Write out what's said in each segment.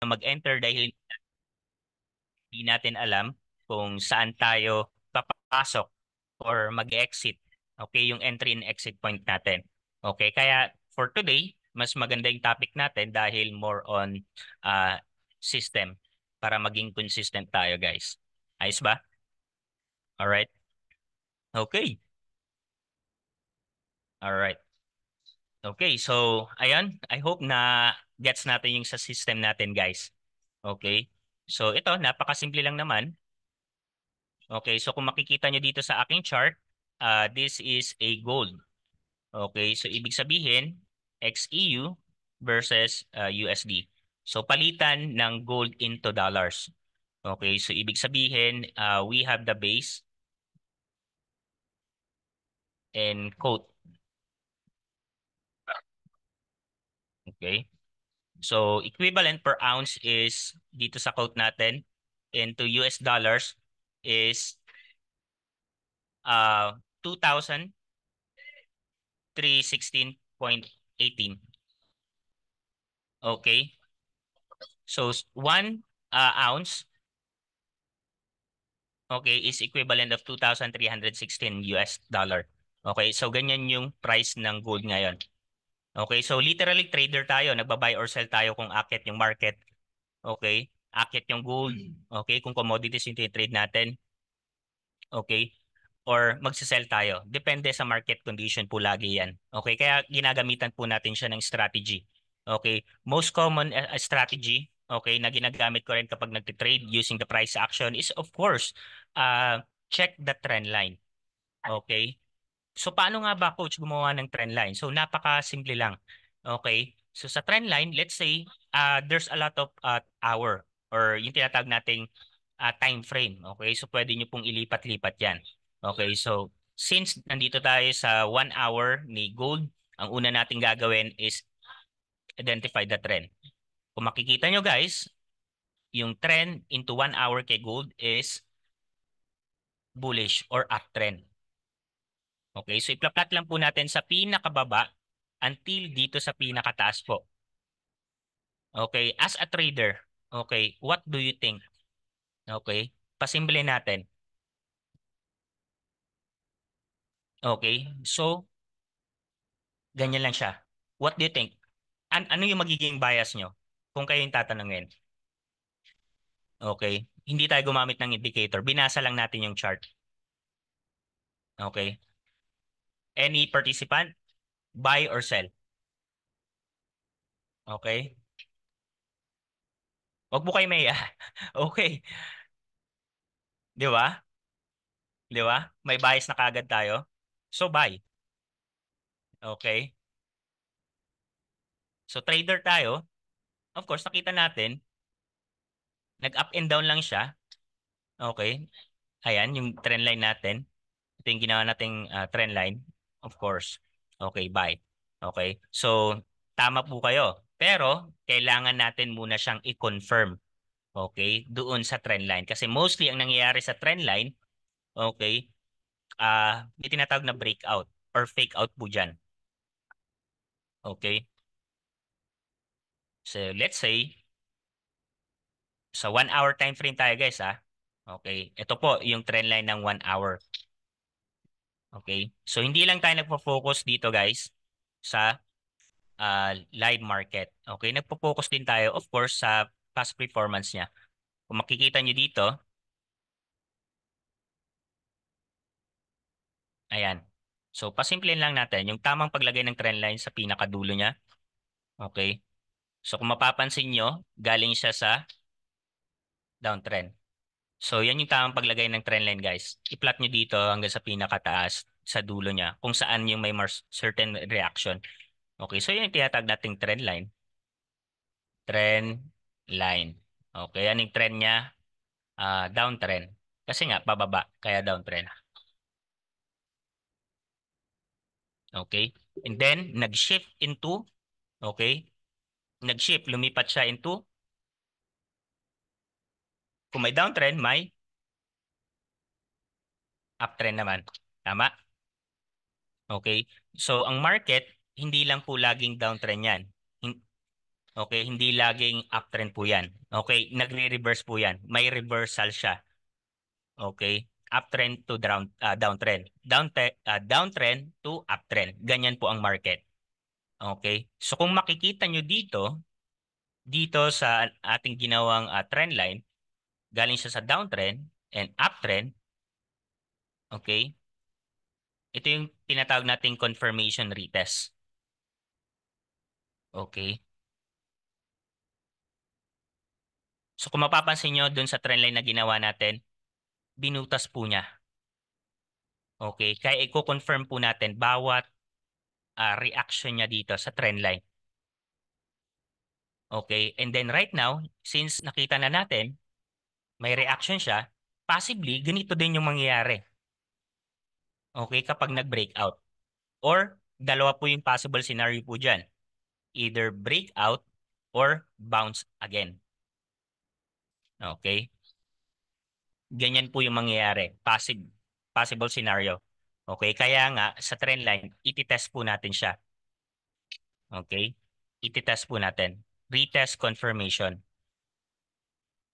mag-enter dahil hindi natin alam kung saan tayo papasok or mag-exit. Okay, yung entry and exit point natin. Okay, kaya for today, mas maganda yung topic natin dahil more on uh, system para maging consistent tayo, guys. Ayos ba? Alright. Okay. Alright. Okay, so ayan, I hope na gets natin yung sa system natin, guys. Okay. So ito, napakasimple lang naman. Okay, so kung makikita nyo dito sa aking chart, this is a gold. Okay, so ibig sabihin, XEU versus USD. So palitan ng gold into dollars. Okay, so ibig sabihin, we have the base and quote. Okay, so equivalent per ounce is dito sa quote natin into US dollars is 2,316.18. Okay, so 1 ounce, okay, is equivalent of 2,316 US dollar. Okay, so ganyan yung price ng gold ngayon. Okay, so literally trader tayo, nagba-buy or sell tayo kung akit yung market. Okay, akit yung gold. Okay, kung commodities yung trade natin. Okay, or magsisell tayo. Depende sa market condition po lagi yan. Okay, kaya ginagamitan po natin siya ng strategy. Okay, most common strategy, okay, na ginagamit ko rin kapag nagtitrade using the price action is of course, check the trend line. Okay, so paano nga ba, coach, gumawa ng trend line? So napaka-simple lang. Okay, so sa trend line, let's say there's a lot of hour or yung tinatawag nating time frame. Okay, so pwede nyo pong ilipat-lipat yan. Okay, so since nandito tayo sa 1 hour ni gold, ang una nating gagawin is identify the trend. Kung makikita nyo, guys, yung trend into 1 hour kay gold is bullish or uptrend. Okay, so ipa-plot lang po natin sa pinakababa until dito sa pinakataas po. Okay, as a trader, okay, what do you think? Okay, pasimple natin. Okay, so ganyan lang siya. What do you think? Ano yung magiging bias nyo kung kayo yung tatanungin? Okay, hindi tayo gumamit ng indicator. Binasa lang natin yung chart. Okay, any participant, buy or sell? Okay, wag mo kayo maya. Okay, di ba? Di ba? May bias na kagad tayo. So buy. Okay. So trader tayo. Of course, nakita natin, nag-up and down lang siya. Okay. Ayan, yung trend line natin. Ito yung ginawa nating trend line. Of course. Okay, buy. Okay. So, tama po kayo. Pero, kailangan natin muna siyang i-confirm. Okay, doon sa trend line. Kasi mostly ang nangyayari sa trend line, okay, may tinatawag na breakout or fake out po dyan. Okay. So, let's say, sa 1 hour time frame tayo, guys, ha. Okay. Ito po yung trend line ng 1 hour. Okay. So, hindi lang tayo nagpo-focus dito, guys, sa live market. Okay. Nagpo-focus din tayo, of course, sa past performance niya. Kung makikita nyo dito, ayan. So, pasimplin lang natin yung tamang paglagay ng trend line sa pinakadulo niya. Okay. So, kung mapapansin nyo, galing siya sa downtrend. So, yan yung tamang paglagay ng trend line, guys. I-plot nyo dito hanggang sa pinakataas sa dulo niya kung saan yung may certain reaction. Okay, so yan yung tinatawag nating trend line. Trend line. Okay, yan yung trend niya, downtrend. Kasi nga, pababa, kaya downtrend. Okay, and then, nag-shift into, okay, nag-shift, lumipat siya into, kung may downtrend, may uptrend naman. Tama? Okay, so ang market, hindi lang po laging downtrend yan. Okay, hindi laging uptrend po yan. Okay, nagre-reverse po yan. May reversal siya. Okay, uptrend to downtrend. Downtrend to uptrend. Ganyan po ang market. Okay, so kung makikita nyo dito sa ating ginawang trend line, galing siya sa downtrend and uptrend. Okay, ito yung tinatawag nating confirmation retest. Okay, so kung mapapansin nyo dun sa trend line na ginawa natin, binutas po niya. Okay, kaya i-confirm po natin bawat reaction niya dito sa trend line. Okay, and then right now, since nakita na natin, may reaction siya, possibly ganito din yung mangyayari. Okay, kapag nag-breakout. Or dalawa po yung possible scenario po dyan. Either breakout or bounce again. Okay, ganyan po yung mangyayari. Possible scenario. Okay, kaya nga sa trend line, ititest po natin siya. Okay, ititest po natin. Retest confirmation.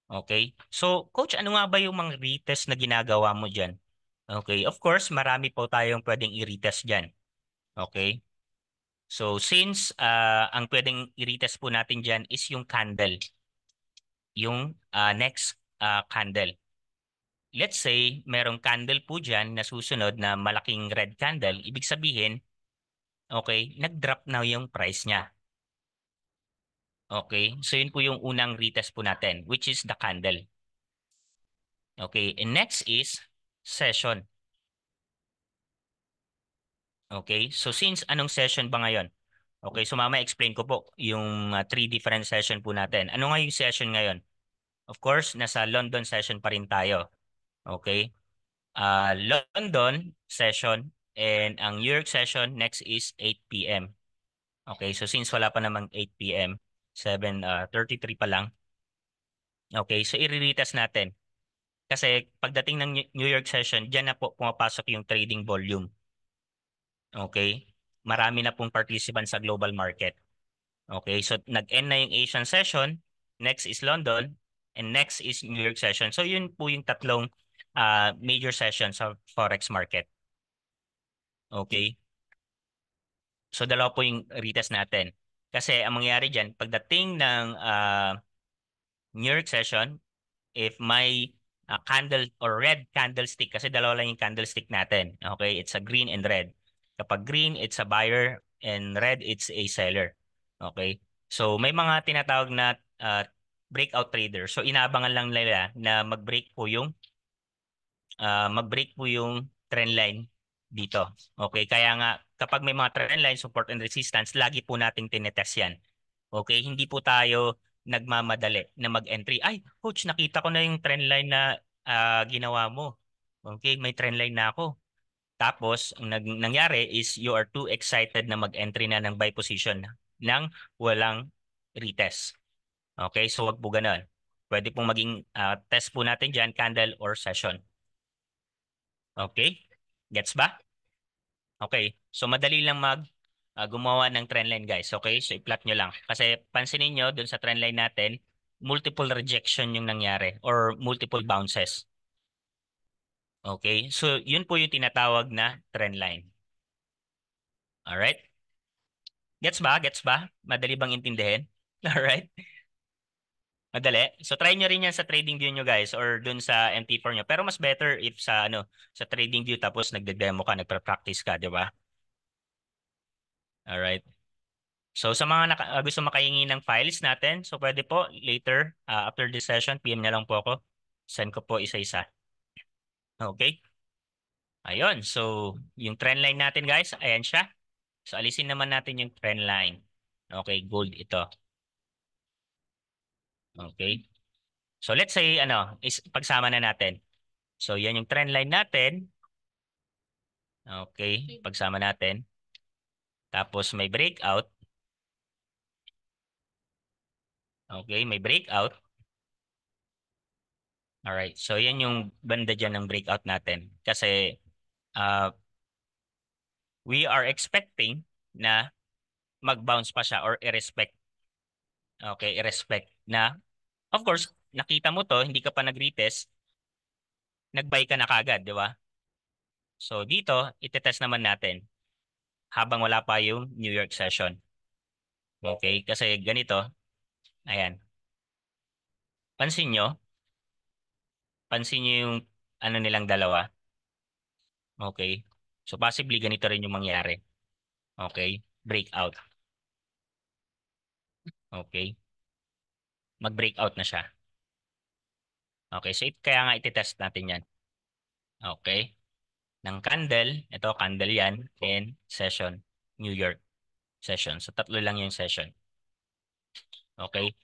Okay? So, coach, ano nga ba yung mga retest na ginagawa mo dyan? Okay, of course, marami po tayong pwedeng i-retest dyan. Okay? So, since ang pwedeng i-retest po natin dyan is yung candle. Yung next candle. Let's say, merong candle po dyan na susunod na malaking red candle. Ibig sabihin, okay, nag-drop na yung price niya. Okay? So, yun po yung unang retest po natin, which is the candle. Okay, and next is session. Okay, so since anong session ba ngayon? Okay, so mama explain ko po yung three different session po natin. Ano nga yung session ngayon? Of course, nasa London session pa rin tayo. Okay, London session and ang New York session next is 8 p.m. Okay, so since wala pa namang 8 p.m., 7:33 pa lang. Okay, so i-retest natin. Kasi pagdating ng New York session, diyan na po pumapasok yung trading volume. Okay? Marami na pong participants sa global market. Okay? So nag-end na yung Asian session, next is London, and next is New York session. So yun po yung tatlong major sessions sa forex market. Okay? So dalawa po yung retest natin. Kasi ang mangyayari dyan, pagdating ng New York session, if may candle or red candlestick, kasi dalawa lang yung candlestick natin. Okay, it's a green and red. Kapag green, it's a buyer and red, it's a seller. Okay, so may mga tinatawag na breakout trader. So inaabangan lang nila na mag-break po yung trend line dito. Okay, kaya nga kapag may mga trend line, support and resistance, lagi po nating tinetest yan. Okay, hindi po tayo nagmamadali na mag-entry. Ay, coach, nakita ko na yung trend line na ginawa mo. Okay, may trend line na ako. Tapos, ang nangyari is you are too excited na mag-entry na ng buy position nang walang retest. Okay, so wag po ganun. Pwede pong maging test po natin dyan, candle or session. Okay, gets ba? Okay, so madali lang gumawa ng trendline guys. Okay, so i-plot nyo lang. Kasi pansinin nyo dun sa trendline natin, multiple rejection yung nangyari or multiple bounces. Okay, so yun po yung tinatawag na trendline. Alright? Gets ba? Gets ba? Madali bang intindihin? Alright? Madali. So try nyo rin yan sa trading view nyo guys or dun sa MT4 nyo. Pero mas better if sa trading view tapos nagde-demo ka, nagpa-practice ka, di ba? Alright. So sa mga gusto makahingi ng files natin, so pwede po later after this session, PM na lang po ako. Send ko po isa-isa. Okay? Ayun. So yung trend line natin guys, ayan siya. So alisin naman natin yung trend line. Okay, gold ito. Okay? So let's say is pagsama na natin. So yan yung trend line natin. Okay, pagsama natin. Tapos may breakout. Okay, may breakout. Alright, so yan yung banda dyan ng breakout natin. Kasi uh, we are expecting na mag-bounce pa siya or i-respect Okay, i-respect na, of course, nakita mo to, hindi ka pa nag-retest, nag-buy ka na kagad, di ba? So dito, itetest naman natin habang wala pa yung New York session. Okay, kasi ganito, ayan. Pansin nyo, pansin nyo yung ano nilang dalawa. Okay. So possibly ganito rin yung mangyari. Okay. Breakout. Okay. Mag-breakout na siya. Okay. So kaya nga ititest natin yan. Okay. Ng candle, ito candle yan, and session, New York session. So tatlo lang yung session. Okay.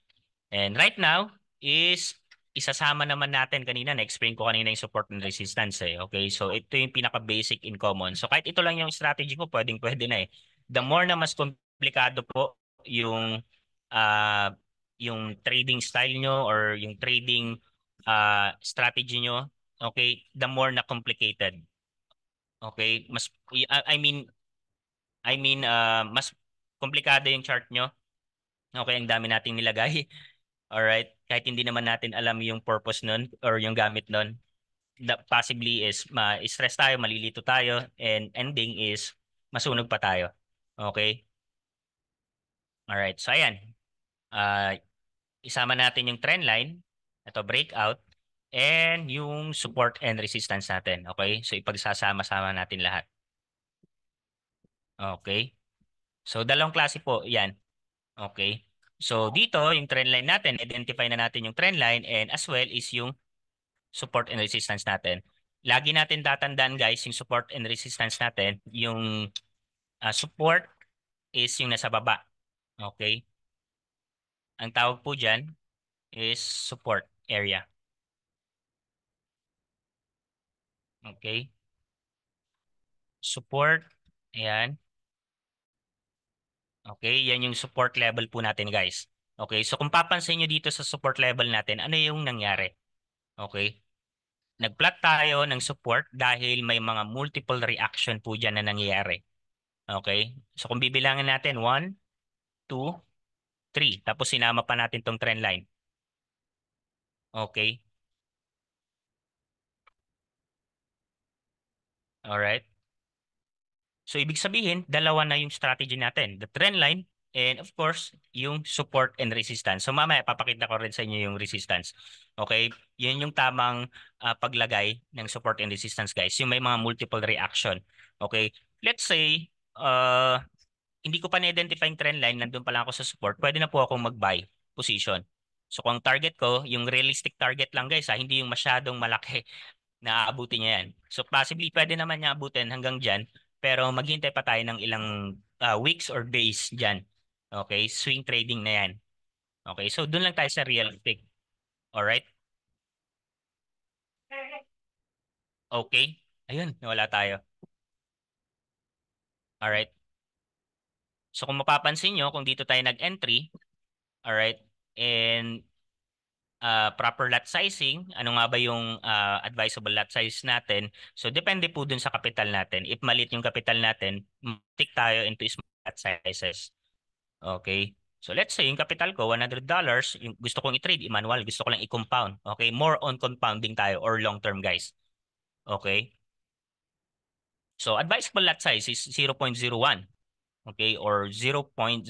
And right now is isasama naman natin kanina, na-explain ko kanina yung support and resistance eh. Okay, so ito yung pinaka-basic in common. So kahit ito lang yung strategy ko, pwedeng-pwede na eh. The more na mas komplikado po yung yung trading style nyo or yung trading strategy nyo, okay, the more na complicated. Okay, mas komplikado yung chart nyo. Okay, ang dami nating nilagay. Alright, kahit hindi naman natin alam yung purpose nun or yung gamit nun, possibly is ma-stress tayo, malilito tayo, and ending is masunog pa tayo. Okay? Alright, so ayan. Uh, Isama natin yung trend line, ito breakout, and yung support and resistance natin. Okay? So ipagsasama-sama natin lahat. Okay? So dalawang klase po yan. Okay? So dito, yung trend line natin, identify na natin yung trend line and as well is yung support and resistance natin. Lagi natin tatandaan guys, yung support and resistance natin, yung support is yung nasa baba. Okay? Ang tawag po dyan is support area. Okay? Support, ayan. Okay, yan yung support level po natin guys. Okay, so kung papansin nyo dito sa support level natin, ano yung nangyari? Okay? Nag-plot tayo ng support dahil may mga multiple reaction po dyan na nangyayari. Okay? So kung bibilangin natin, 1, 2, 3. Tapos sinama pa natin tong trend line. Okay? Alright? So ibig sabihin, dalawa na yung strategy natin. The trend line and of course, yung support and resistance. So mamaya papakita ko rin sa inyo yung resistance. Okay? Yun yung tamang paglagay ng support and resistance guys. Yung may mga multiple reaction. Okay? Let's say, hindi ko pa na-identify yung trend line, nandun pa lang ako sa support, pwede na po akong mag-buy position. So kung target ko, yung realistic target lang guys, hindi yung masyadong malaki na aabutin niya yan. So possibly pwede naman niya abutin hanggang dyan, pero maghintay pa tayo ng ilang weeks or days dyan. Okay, swing trading na yan. Okay, so dun lang tayo sa realistic. Alright? Okay. Ayun, nawala tayo. Alright. So kung mapapansin nyo, kung dito tayo nag-entry, alright, and proper lot sizing, ano nga ba yung advisable lot size natin? So depende po dun sa capital natin. If maliit yung capital natin, tick tayo into small lot sizes. Okay? So let's say yung capital ko $100, yung gusto kong i-trade, i-manual, gusto ko lang i-compound. Okay? More on compounding tayo or long term guys. Okay? So advisable lot size is 0.01. Okay? Or 0.0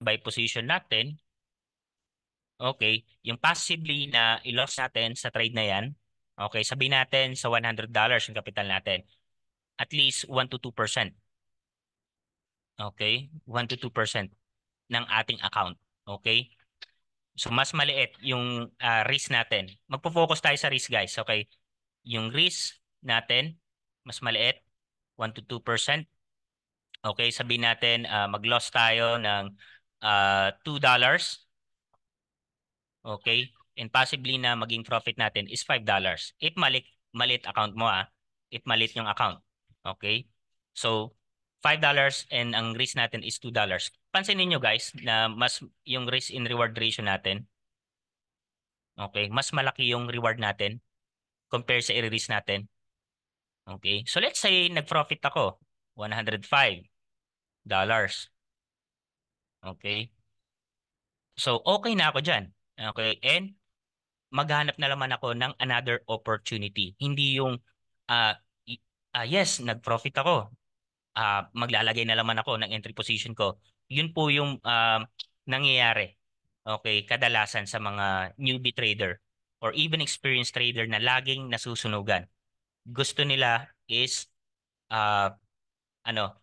buy position natin. Okay, yung possibly na i-loss natin sa trade na yan, okay, sabihin natin sa $100 yung capital natin, at least 1 to 2%. Okay, 1 to 2% ng ating account. Okay, so mas maliit yung risk natin. Magpo-focus tayo sa risk guys. Okay, yung risk natin, mas maliit, 1 to 2%. Okay, sabihin natin mag-loss tayo ng $2. Okay? And possibly na maging profit natin is $5. If malit account mo If malit yung account. Okay? So, $5 and ang risk natin is $2. Pansinin nyo guys na mas yung risk in reward ratio natin, okay, mas malaki yung reward natin compare sa i-risk natin. Okay? So let's say nag-profit ako, $105. Okay? So okay na ako diyan. Okay? And maghanap na naman ako ng another opportunity. Hindi yung ah yes, nag-profit ako. Maglalagay na naman ako ng entry position ko. Yun po yung nangyayari. Okay, kadalasan sa mga newbie trader or even experienced trader na laging nasusunugan. Gusto nila is ah ano,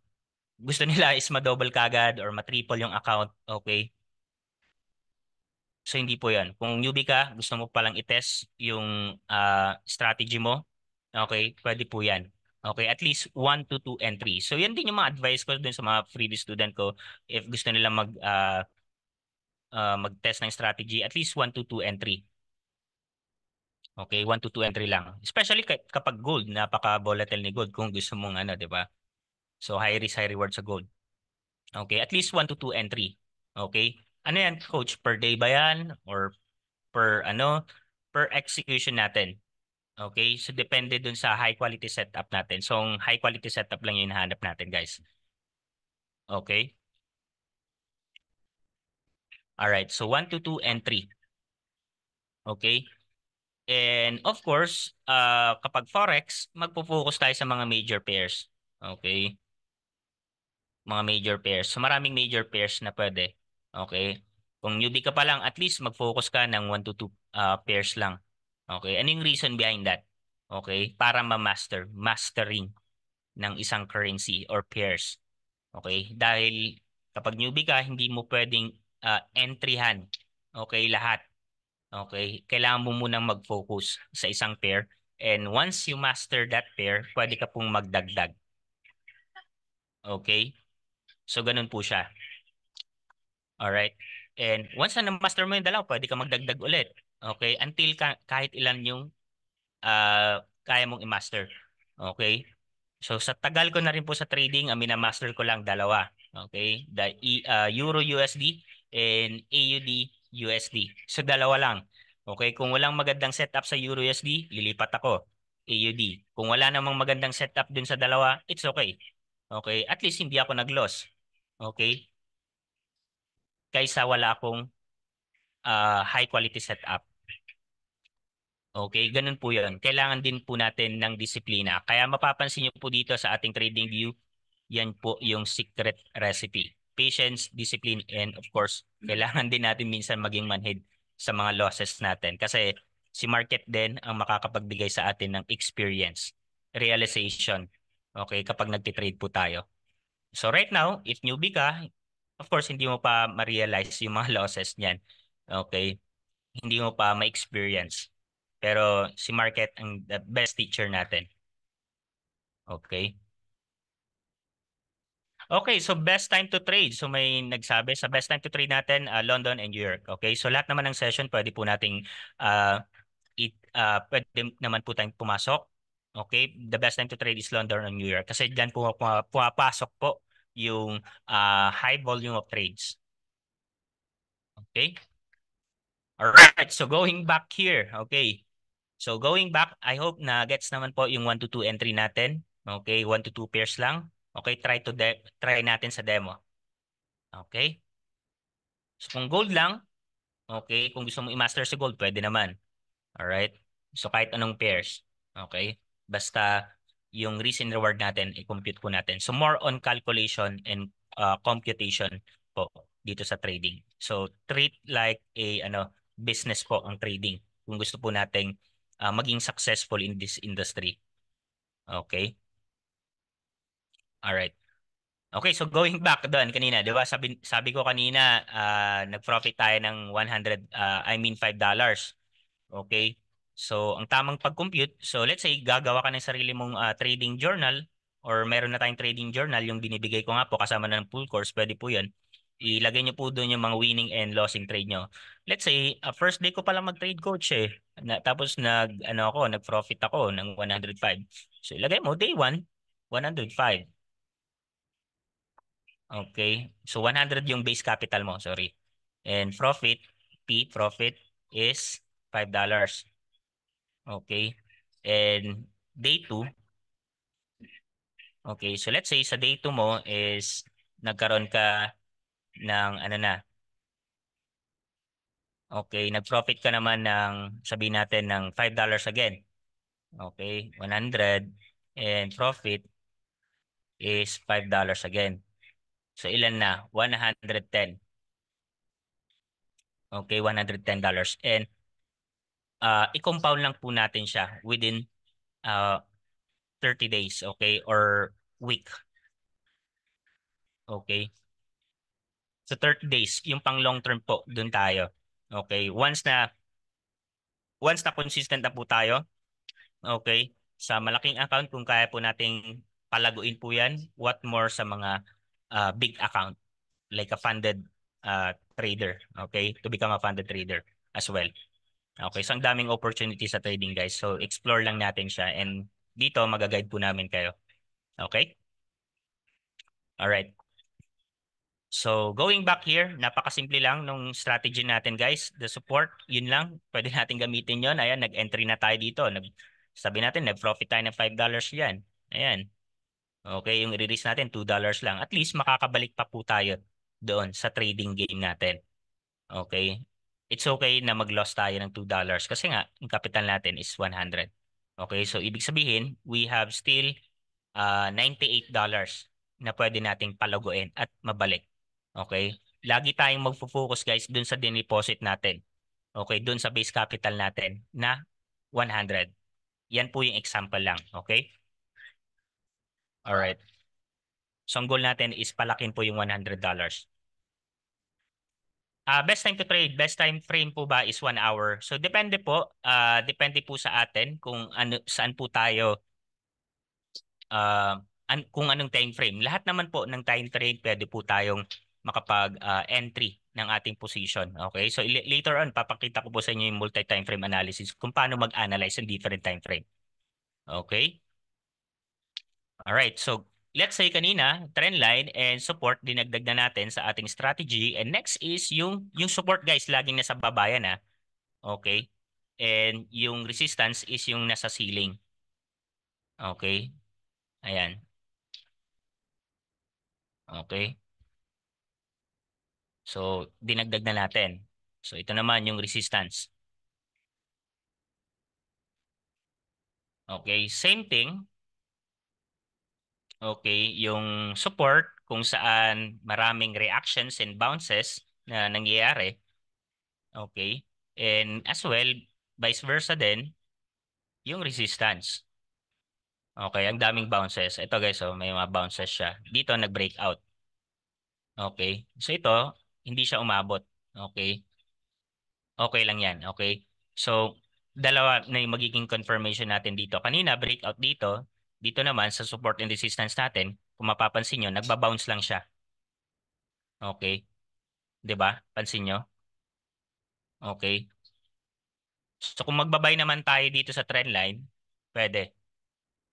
gusto nila is ma-double kagad or ma-triple yung account. Okay? So hindi po 'yan. Kung newbie ka, gusto mo palang i-test yung strategy mo, okay, pwede po 'yan. Okay, at least 1 to 2 entry. So yan din yung mga advice ko dun sa mga freebie student ko if gusto nila mag-test ng strategy, at least 1 to 2 entry. Okay, 1 to 2 entry lang. Especially kapag gold, napaka-volatile ni gold kung gusto mong ano, 'di ba? So high risk, high reward sa gold. Okay, at least 1 to 2 entry. Okay? Ano yan, coach? Per day ba yan? Or per ano? Per execution natin. Okay? So depende dun sa high quality setup natin. So high quality setup lang yung hinahanap natin, guys. Okay? Alright. So 1 to 2 entry. Okay? And of course, kapag Forex, magpo-focus tayo sa mga major pairs. Okay? Mga major pairs. So maraming major pairs na pwede. Okay? Kung newbie ka pa lang, at least mag-focus ka ng 1 to 2 pairs lang. Okay? Ano yung reason behind that? Okay? Para mastering ng isang currency or pairs. Okay? Dahil kapag newbie ka, hindi mo pwedeng entryhan. Okay? Lahat. Okay? Kailangan mo munang mag-focus sa isang pair. And once you master that pair, pwede ka pong magdagdag. Okay? So, ganun po siya. Alright? And once na na-master mo yung dalawa, pwede ka magdagdag ulit. Okay? Until kahit ilan yung kaya mong i-master. Okay? So sa tagal ko na rin po sa trading, mina-master ko lang dalawa. Okay? Euro USD and AUD USD. So dalawa lang. Okay? Kung walang magandang setup sa Euro USD, lilipat ako. AUD. Kung wala namang magandang setup dun sa dalawa, it's okay. Okay? At least hindi ako nag-loss. Okay? Kaysa wala akong high quality setup. Okay, ganun po 'yon. Kailangan din po natin ng disiplina. Kaya mapapansin niyo po dito sa ating trading view, yan po yung secret recipe. Patience, discipline, and of course, kailangan din natin minsan maging manhid sa mga losses natin. Kasi si market din ang makakapagbigay sa atin ng experience, realization. Okay, kapag nagtitrade po tayo. So right now, if newbie ka, of course, hindi mo pa ma-realize yung mga losses niyan. Okay? Hindi mo pa ma-experience. Pero si market ang the best teacher natin. Okay? Okay, so best time to trade. So may nagsabi sa best time to trade natin, London and New York. Okay? So lahat naman ng session pwede po nating pwede naman po tayong pumasok. Okay? The best time to trade is London and New York kasi diyan po pumapasok po yung high volume of trades. Okay? All right. So going back here. Okay. So going back, I hope na gets naman po yung 1 to 2 entry natin. Okay, 1 to 2 pairs lang. Okay, try natin sa demo. Okay? So kung gold lang, okay, kung gusto mo i-master sa gold, pwede naman. All right? So kahit anong pairs. Okay? Basta yung risk and reward natin, i-compute po natin. So more on calculation and computation po dito sa trading. So treat like a business po ang trading. Kung gusto po nating maging successful in this industry. Okay? All right. Okay, so going back doon kanina, 'di ba? Sabi ko kanina, nag-profit tayo ng 100 I mean $5. Okay? So, ang tamang pag-compute, so let's say gagawa ka ng sarili mong trading journal or meron na tayong trading journal, yung binibigay ko nga po kasama ng full course, pwede po 'yun. Ilagay niyo po doon yung mga winning and losing trade nyo. Let's say, first day ko pa lang mag-trade, coach eh. Tapos nag-profit ako ng 105. So ilagay mo day 1, 105. Okay? So 100 yung base capital mo, sorry. And profit is $5. Okay? And day 2, Okay, so let's say sa day 2 mo is nagkaroon ka ng ano na, okay, nag-profit ka naman ng sabihin natin ng $5 again. Okay, 100 and profit is $5 again. So ilan na? 110. Okay, $110. And i-compound lang po natin siya within uh, 30 days, okay? Or week, okay? So 30 days, yung pang long term po, dun tayo. Okay, once na consistent na po tayo, okay? Sa malaking account, kung kaya po nating palaguin po yan, what more sa mga big account, like a funded trader, okay? To become a funded trader as well. Okay, so ang daming opportunity sa trading, guys. So explore lang natin siya and dito magaguide po namin kayo. Okay? All right. So going back here, napakasimple lang nung strategy natin, guys. The support, yun lang. Pwede natin gamitin yon. Ayan, nag-entry na tayo dito. Sabi natin, nag-profit tayo ng $5 yan. Ayan. Okay, yung i-release natin, $2 lang. At least makakabalik pa po tayo doon sa trading game natin. Okay? It's okay na mag-loss tayo ng $2 kasi nga, yung capital natin is 100. Okay, so ibig sabihin, we have still $98 na pwede nating palaguin at mabalik. Okay? Lagi tayong magfo-focus, guys, dun sa deposit natin. Okay, dun sa base capital natin na 100. Yan po yung example lang. Okay? Alright. So ang goal natin is palakin po yung $100. Best time to trade, best time frame po ba is 1 hour. So depende po, depende po sa atin kung ano saan po tayo kung anong time frame. Lahat naman po ng time frame pwede po tayong makapag entry ng ating position. Okay? So later on papakita ko po sa inyo yung multi-time frame analysis kung paano mag-analyze ng different time frame. Okay? All right. So let's say kanina, trend line and support dinagdag na natin sa ating strategy. And next is yung support, guys, laging nasa baba yan, ha. Okay? And yung resistance is yung nasa ceiling. Okay? Ayan. Okay? So dinagdag na natin. So ito naman yung resistance. Okay? Same thing. Okay? Yung support kung saan maraming reactions and bounces na nangyayari. Okay? And as well, vice versa din, yung resistance. Okay, ang daming bounces. Ito, guys, oh, may mga bounces siya. Dito nag-breakout. Okay. So ito, hindi siya umabot. Okay. Okay lang 'yan. Okay. So dalawa na yung magiging confirmation natin dito. Kanina breakout dito, dito naman sa support and resistance natin, kung mapapansin niyo, nagba-bounce lang siya. Okay. 'Di ba? Pansin niyo? Okay. So kung magbabay naman tayo dito sa trend line, pwede.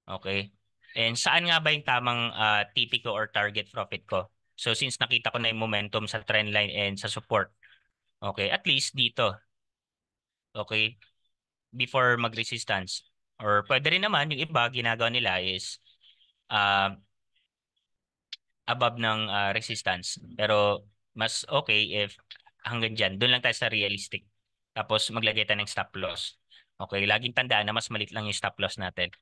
Okay. And saan nga ba yung tamang TP ko or target profit ko? So since nakita ko na yung momentum sa trend line and sa support, okay, at least dito, okay, before mag-resistance. Or pwede rin naman yung iba ginagawa nila is uh, above ng resistance. Pero mas okay if hanggang dyan. Doon lang tayo sa realistic. Tapos maglagay tayo ng stop loss. Okay, laging tandaan na mas malit lang yung stop loss natin.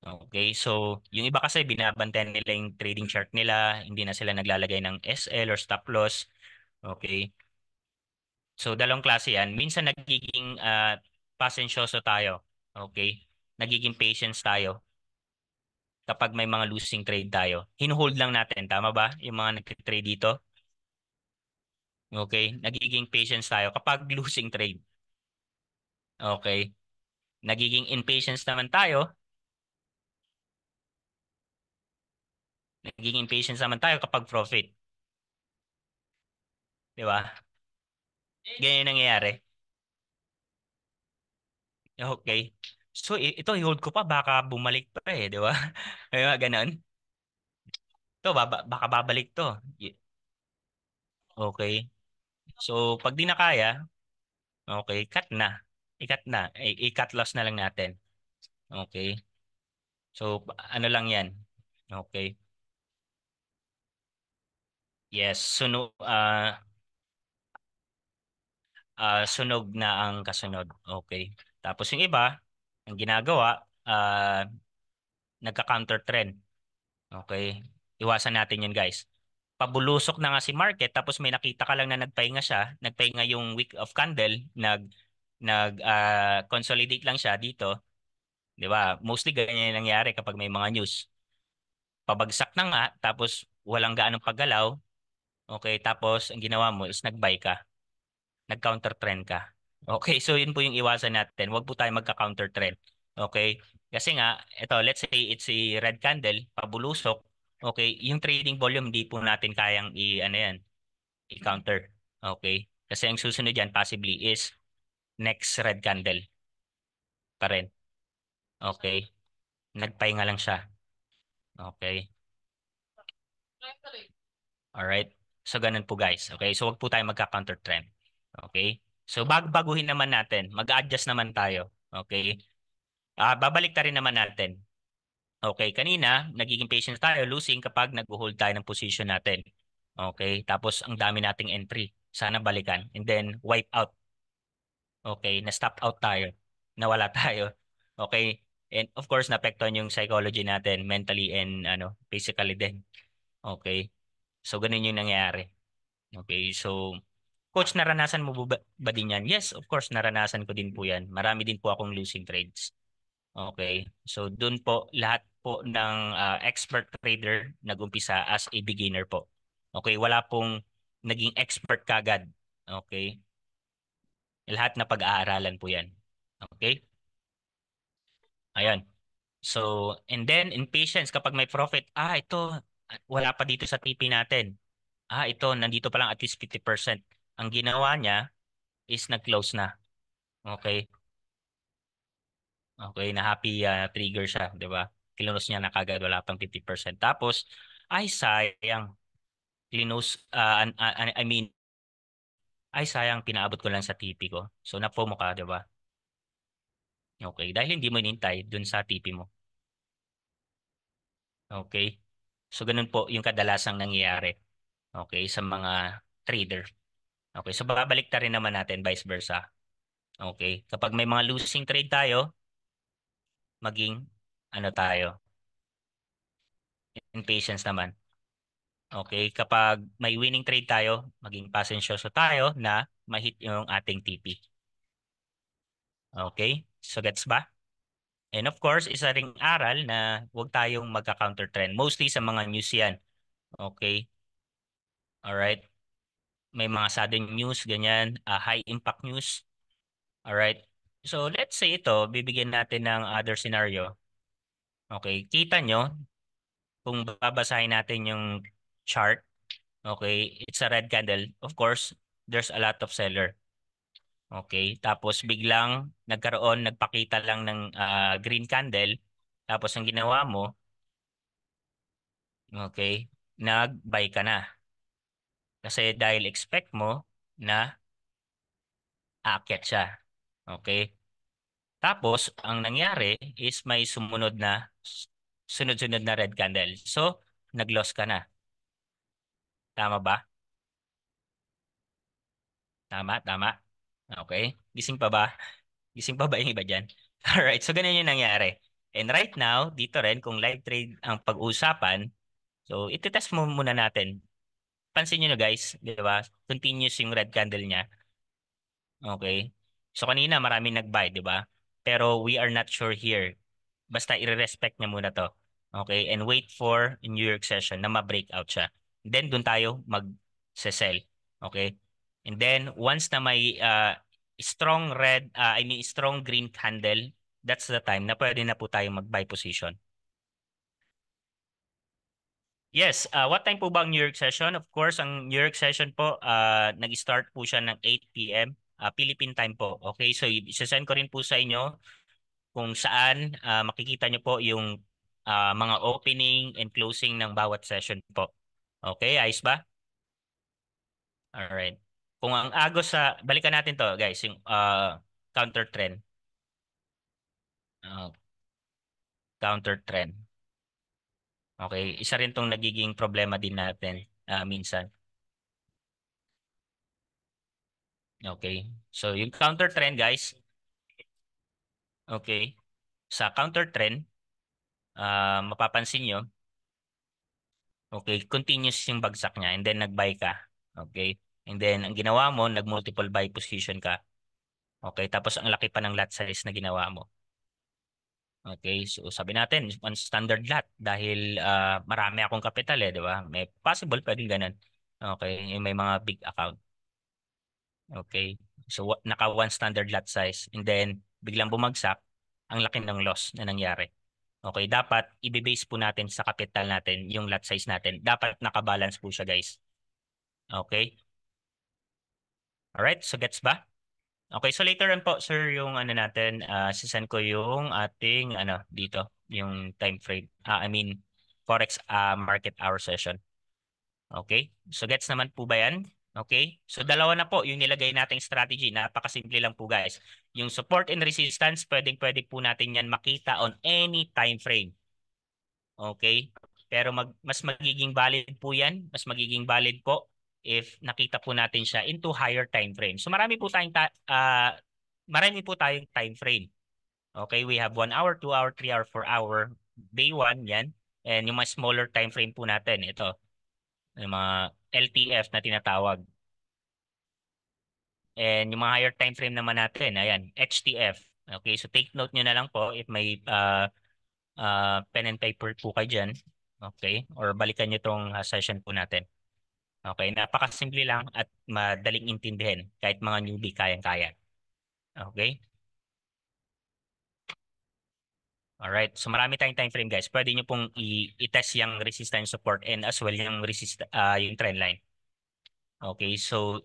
Okay, so yung iba kasi binabantayan nila yung trading chart nila, hindi na sila naglalagay ng SL or stop loss. Okay. So dalawang klase yan. Minsan nagiging pasensyoso tayo. Okay? Nagiging patience tayo kapag may mga losing trade tayo. Hinuhold lang natin, tama ba? Yung mga nagtitrade dito. Okay? Nagiging patience tayo kapag losing trade. Okay? Nagiging impatience naman tayo. Nagiging impatience naman tayo kapag profit. Di ba? Ganyan yung nangyayari. Okay. So ito i-hold ko pa baka bumalik pa eh, di ba? Kaya ganun. Ito baka babalik to. Okay. So pag di na kaya, okay, cut na. I-cut na. I-cut loss na lang natin. Okay. So ano lang 'yan. Okay. Yes, sunog na ang kasunod. Okay. Tapos yung iba, ang ginagawa, nagka-counter trend. Okay. Iwasan natin yun, guys. Pabulusok na nga si market tapos may nakita ka lang na nagpahinga siya, nagpahinga yung wick of candle, consolidate lang siya dito, 'di ba? Mostly ganyan yung nangyayari kapag may mga news. Pabagsak na nga tapos walang gaanong paggalaw, okay, tapos ang ginawa mo is nag-buy ka, nag-counter trend ka. Okay, so yun po yung iwasan natin. Huwag po tayo magka-counter trend. Okay? Kasi nga, ito, let's say it's a red candle, pabulusok. Okay, yung trading volume hindi po natin kayang ano yan, i-counter. Okay? Kasi ang susunod yan possibly is next red candle pa rin. Okay? Nagpahinga lang siya. Okay? Alright? So, ganun po guys. Okay? So, wag po tayo magka-counter trend. Okay? So, baguhin naman natin. Mag-adjust naman tayo. Okay? Babalik ta rin naman natin. Okay, kanina, nagiging patient tayo, losing kapag nag-hold tayo ng position natin. Okay, tapos ang dami nating entry. Sana balikan. And then, wipe out. Okay, na-stop out tayo. Nawala tayo. Okay, and of course, naapektuhan yung psychology natin, mentally and physically din. Okay, so ganun yung nangyayari. Okay, so, coach, naranasan mo ba din yan? Yes, of course, naranasan ko din po yan. Marami din po akong losing trades. Okay. So doon po lahat po ng expert trader nag-umpisa as a beginner po. Okay, wala pong naging expert kagad. Okay? Lahat na pag-aaralan po 'yan. Okay? Ayan. So, and then in patience kapag may profit, ito wala pa dito sa TP natin. Ito nandito pa lang at least 50%. Ang ginawa niya is nag-close na. Okay? Okay, na happy trigger siya, 'di ba? Kinunos niya na kagad wala pang 50%. Tapos ay sayang, I mean, ay sayang pinaabot ko lang sa TP ko. So na-FOMO ka, 'di ba? Okay, dahil hindi mo inintay dun sa TP mo. Okay? So ganun po yung kadalasang nangyayari. Okay, sa mga trader. Okay, so babalik ta rin naman natin vice versa. Okay? Kapag may mga losing trade tayo, maging tayo, in patience naman. Okay, kapag may winning trade tayo, maging pasensyoso tayo na ma-hit yung ating TP. Okay? So gets ba? And of course, isa ring aral na huwag tayong magka-counter trend. Mostly sa mga news yan. Okay? Alright? May mga sudden news, ganyan, high impact news. Alright? So let's say ito, bibigyan natin ng other scenario. Okay? Kita nyo, kung babasahin natin yung chart, okay, it's a red candle. Of course, there's a lot of seller. Okay? Tapos biglang nagpakita lang ng green candle. Tapos ang ginawa mo, okay, nag-buy ka na. Kasi dahil expect mo na aakyat siya. Okay? Tapos, ang nangyari is may sunod-sunod na red candle. So, nag-loss ka na. Tama ba? Tama, tama. Okay? Gising pa ba? Gising pa ba yung iba dyan? Alright, so ganun yung nangyari. And right now, dito rin, kung live trade ang pag-uusapan, so ititest mo muna natin. Pansin nyo na guys, di ba? Continuous yung red candle niya. Okay? So kanina maraming nag-buy, 'di ba? Pero we are not sure here. Basta i-respect niya muna 'to. Okay? And wait for New York session na ma-breakout siya. Then doon tayo mag-sell. Okay? And then once na may strong green candle, that's the time na pwede na po tayo mag-buy position. Yes, what time po ba ang New York session? Of course, ang New York session po, nag-start po siya ng 8 p.m. Philippine time po. Okay, so i-send ko rin po sa inyo kung saan makikita nyo po yung mga opening and closing ng bawat session po. Okay, ayos ba? Alright. Kung ang agos balikan natin to guys, yung counter trend. Uh, Counter trend. Okay, isa rin tong nagiging problema din natin minsan. Okay. So yung counter trend guys, okay. Sa counter trend, mapapansin nyo, okay, continuous yung bagsak niya and then nag-buy ka. Okay. And then ang ginawa mo, nag-multiple buy position ka. Okay, tapos ang laki pa ng lot size na ginawa mo. Okay, so sabi natin, one standard lot dahil marami akong kapital eh, di ba? May possible pwedeng ganun. Okay, yung may mga big account. Okay, so naka one standard lot size and then biglang bumagsak, ang laki ng loss na nangyari. Okay, dapat i-base po natin sa capital natin yung lot size natin. Dapat nakabalance po siya, guys. Okay? Alright, so gets ba? Okay, so later on po, sir, yung ano natin, sisend ko yung ating ano dito, yung time frame. I mean, Forex market hour session. Okay? So gets naman po ba yan? Okay? So dalawa na po yung nilagay nating strategy. Napakasimple lang po, guys. Yung support and resistance, pwedeng-pwede po natin yan makita on any time frame. Okay? Pero mas magiging valid po yan, mas magiging valid po if nakita po natin siya into higher time frame. So marami po tayong time frame. Okay, we have 1 hour, 2 hour, 3 hour, 4 hour. Day 1 yan. And yung mga smaller time frame po natin, ito, yung mga LTF na tinatawag. And yung mga higher time frame naman natin, ayan, HTF. Okay, so take note nyo na lang po if may pen and paper po kayo dyan. Okay? Or balikan nyo itong session po natin. Okay? Napakasimple lang at madaling intindihin. Kahit mga newbie, kayang-kaya. Okay? Alright. So marami tayong time frame, guys. Pwede nyo pong i-test yung resistance support and as well yung trend line. Okay? So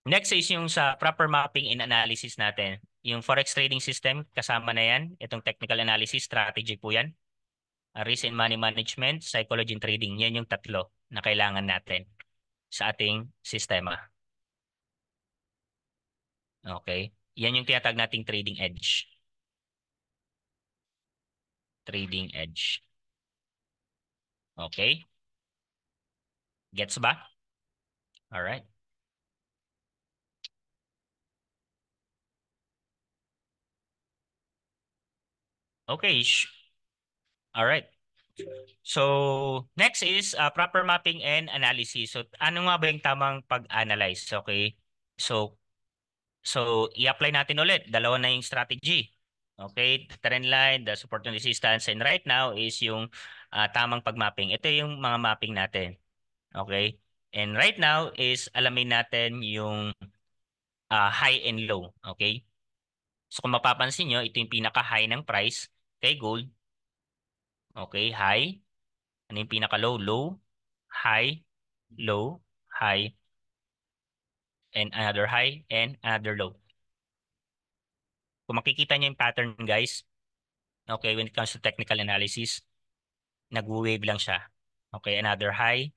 next is yung sa proper mapping and analysis natin. Yung Forex trading system, kasama na yan. Itong technical analysis, strategy po yan. Risk and money management, psychology and trading. Yan yung tatlo na kailangan natin sa ating sistema. Okay? Yan yung tinatag nating trading edge. Trading edge. Okay? Gets ba? Alright. Okay. Alright. So, next is proper mapping and analysis. So, ano nga ba yung tamang pag-analyze? Okay? So, i-apply natin ulit. Dalawa na yung strategy. Okay? The trend line, the support and resistance. And right now is yung tamang pag-mapping. Ito yung mga mapping natin. Okay? And right now is alamin natin yung high and low. Okay? So kung mapapansin nyo, ito yung pinaka-high ng price kay gold. Okay? High. Ano yung pinaka-low? Low, high, low, high, and another high, and another low. Kung makikita nyo yung pattern, guys, okay, when it comes to technical analysis, nag-wave lang siya. Okay? Another high.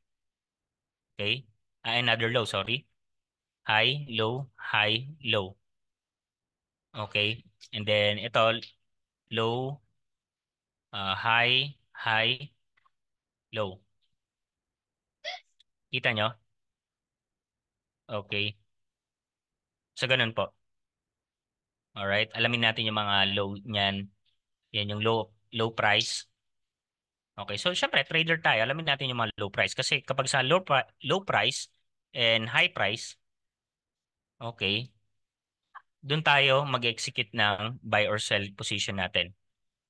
Okay? Another low, sorry. High, low, high, low. Okay? And then ito, low, high, high, low. Kita nyo? Okay. So, ganun po. Alright. Alamin natin yung mga low niyan. Yan yung low price. Okay. So, syempre, trader tayo. Alamin natin yung mga low price. Kasi kapag sa low price and high price, okay, doon tayo mag-execute ng buy or sell position natin.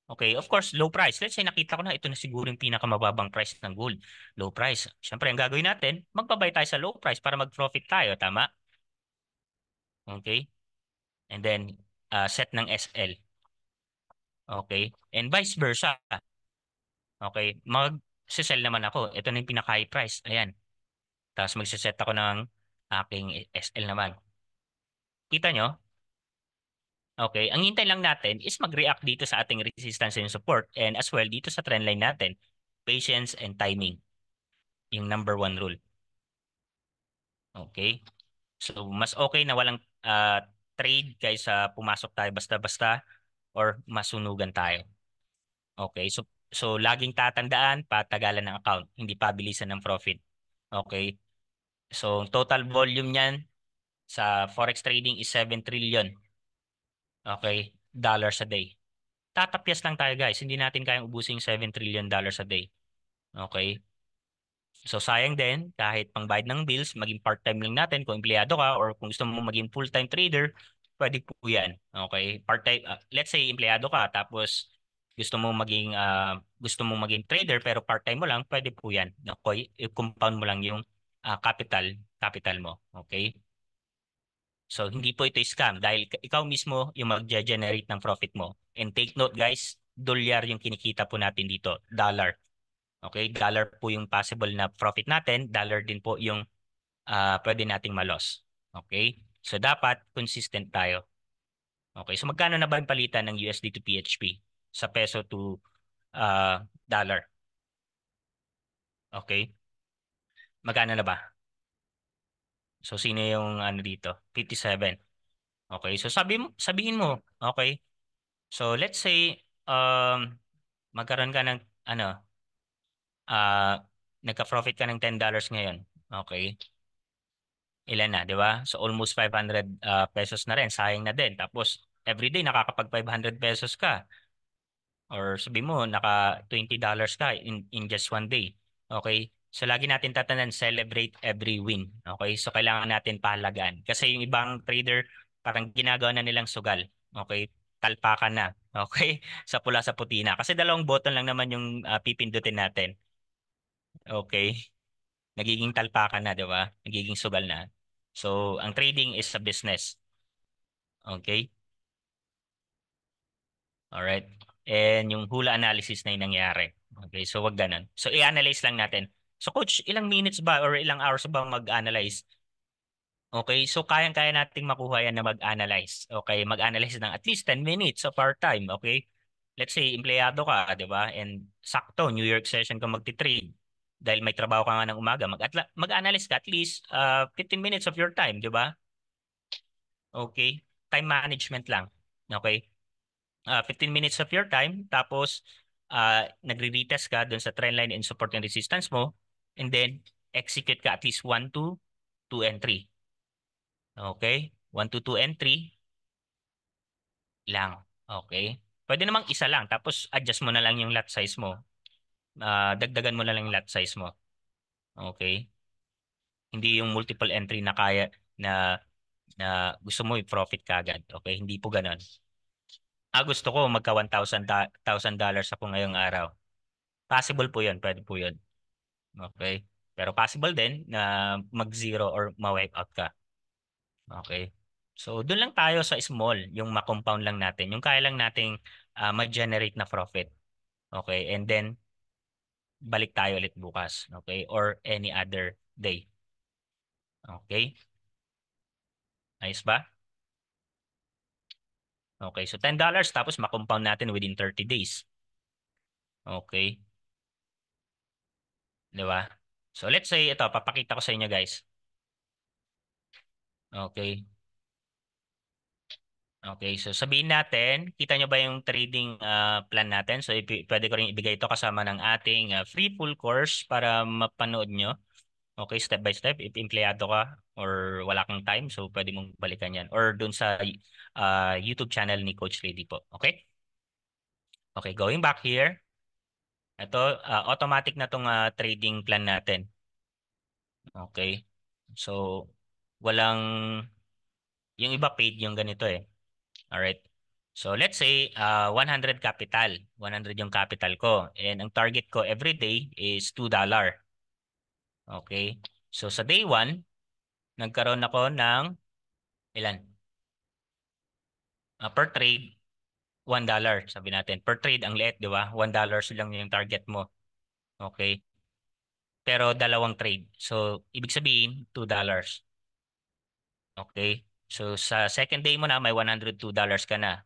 Okay, of course, low price. Let's say nakita ko na ito na siguro yung pinakamababang price ng gold. Low price. Siyempre, ang gagawin natin, magbabay tayo sa low price para mag-profit tayo. Tama? Okay? And then, set ng SL. Okay? And vice versa. Okay? Mag-sell naman ako. Ito na yung pinaka-high price. Ayan. Tapos mag-set ako ng aking SL naman. Kita nyo? Okay. Ang hintay lang natin is mag-react dito sa ating resistance and support and as well dito sa trendline natin. Patience and timing. Yung number one rule. Okay? So, mas okay na walang trade kaysa pumasok tayo basta-basta or masunugan tayo. Okay? So, So laging tatandaan, patagalan ng account, hindi pabilisan ng profit. Okay? So total volume niyan sa forex trading is 7 trillion. Okay? Dollars a day. Tatapyas lang tayo guys. Hindi natin kayang ubusin yung 7 trillion dollars a day. Okay? So sayang din kahit pangbayad ng bills, maging part-time lang natin kung empleyado ka or kung gusto mo maging full-time trader, pwede po 'yan. Okay? Part-time let's say empleyado ka tapos gusto mo maging trader pero part-time mo lang, pwede po 'yan. Okay? I-compound mo lang yung capital mo. Okay? So hindi po ito scam dahil ikaw mismo yung magge-generate ng profit mo. And take note guys, dolyar yung kinikita po natin dito, dollar. Okay, dollar po yung possible na profit natin, dollar din po yung pwede nating malos. Okay? So dapat consistent tayo. Okay, so magkano na ba yung palitan ng USD to PHP sa peso to dollar? Okay? Magkano na ba? So sino yung ano dito? 57. Okay, so sabihin mo, okay? So let's say magkaroon ka ng ano ah nagka-profit ka ng $10 ngayon. Okay? Ilan na, di ba? So almost 500 pesos na rin, sayang na din. Tapos everyday nakakapag 500 pesos ka or sabi mo naka $20 ka in just one day. Okay? So lagi natin tatandaan celebrate every win. Okay? So kailangan natin pahalagaan. Kasi yung ibang trader parang ginagawa na nilang sugal. Okay? Talpakan na. Okay? Sa pula sa puti na. Kasi dalawang button lang naman yung pipindutin natin. Okay? Nagiging talpakan na, di ba? Nagiging sugal na. So, ang trading is a business. Okay? Alright? And yung hula analysis na yung nangyari. Okay? So, wag ganun. So, i-analyze lang natin. So, coach, ilang minutes ba or ilang hours ba mag-analyze? Okay? So, kayang-kaya nating makuha yan na mag-analyze. Okay? Mag-analyze ng at least 10 minutes of our time. Okay? Let's say, empleyado ka, di ba? And sakto, New York session ka magti-trade. Dahil may trabaho ka nga ng umaga, mag-analyze ka at least 15 minutes of your time, di ba? Okay? Time management lang. Okay? 15 minutes of your time, tapos nagre-retest ka dun sa trend line and support and resistance mo, and then execute ka at least 1, 2, 2, and 3. Okay? 1, 2, 2, and 3 lang. Okay? Pwede namang isa lang, tapos adjust mo na lang yung lot size mo. Dagdagan mo na lang yung lot size mo. Okay? Hindi yung multiple entry na kaya na gusto mo i-profit ka agad. Okay? Hindi po ganun. Gusto ko magka $1,000 dollars ako ngayong araw. Possible po 'yun, pwede po 'yun. Okay? Pero possible din na mag-zero or ma-wipe out ka. Okay? So, doon lang tayo sa small, yung ma-compound lang natin, yung kaya lang nating ma-generate na profit. Okay? And then, balik tayo ulit bukas. Okay? Or any other day. Okay? Ayos ba? Okay. So, $10 tapos ma-compound natin within 30 days. Okay? Di ba? So, let's say, ito, papakita ko sa inyo guys. Okay. Okay, so sabihin natin, kita nyo ba yung trading plan natin? So pwede ko rin ibigay ito kasama ng ating free full course para mapanood nyo. Okay, step by step. If empleyado ka or wala kang time, so pwede mong balikan yan. Or dun sa YouTube channel ni Coach Lady po. Okay? Okay, going back here. Ito, automatic na tong trading plan natin. Okay? So, walang, yung iba paid yung ganito eh. Alright. So let's say 100 capital. 100 yung capital ko. And ang target ko every day is $2. Okay. So sa day 1, nagkaroon ako ng ilan? Per trade, $1. Sabi natin. Per trade, ang liit, di ba? $1 lang yung target mo. Okay. Pero dalawang trade. So ibig sabihin, $2. Okay. So sa second day mo na, may $102 ka na.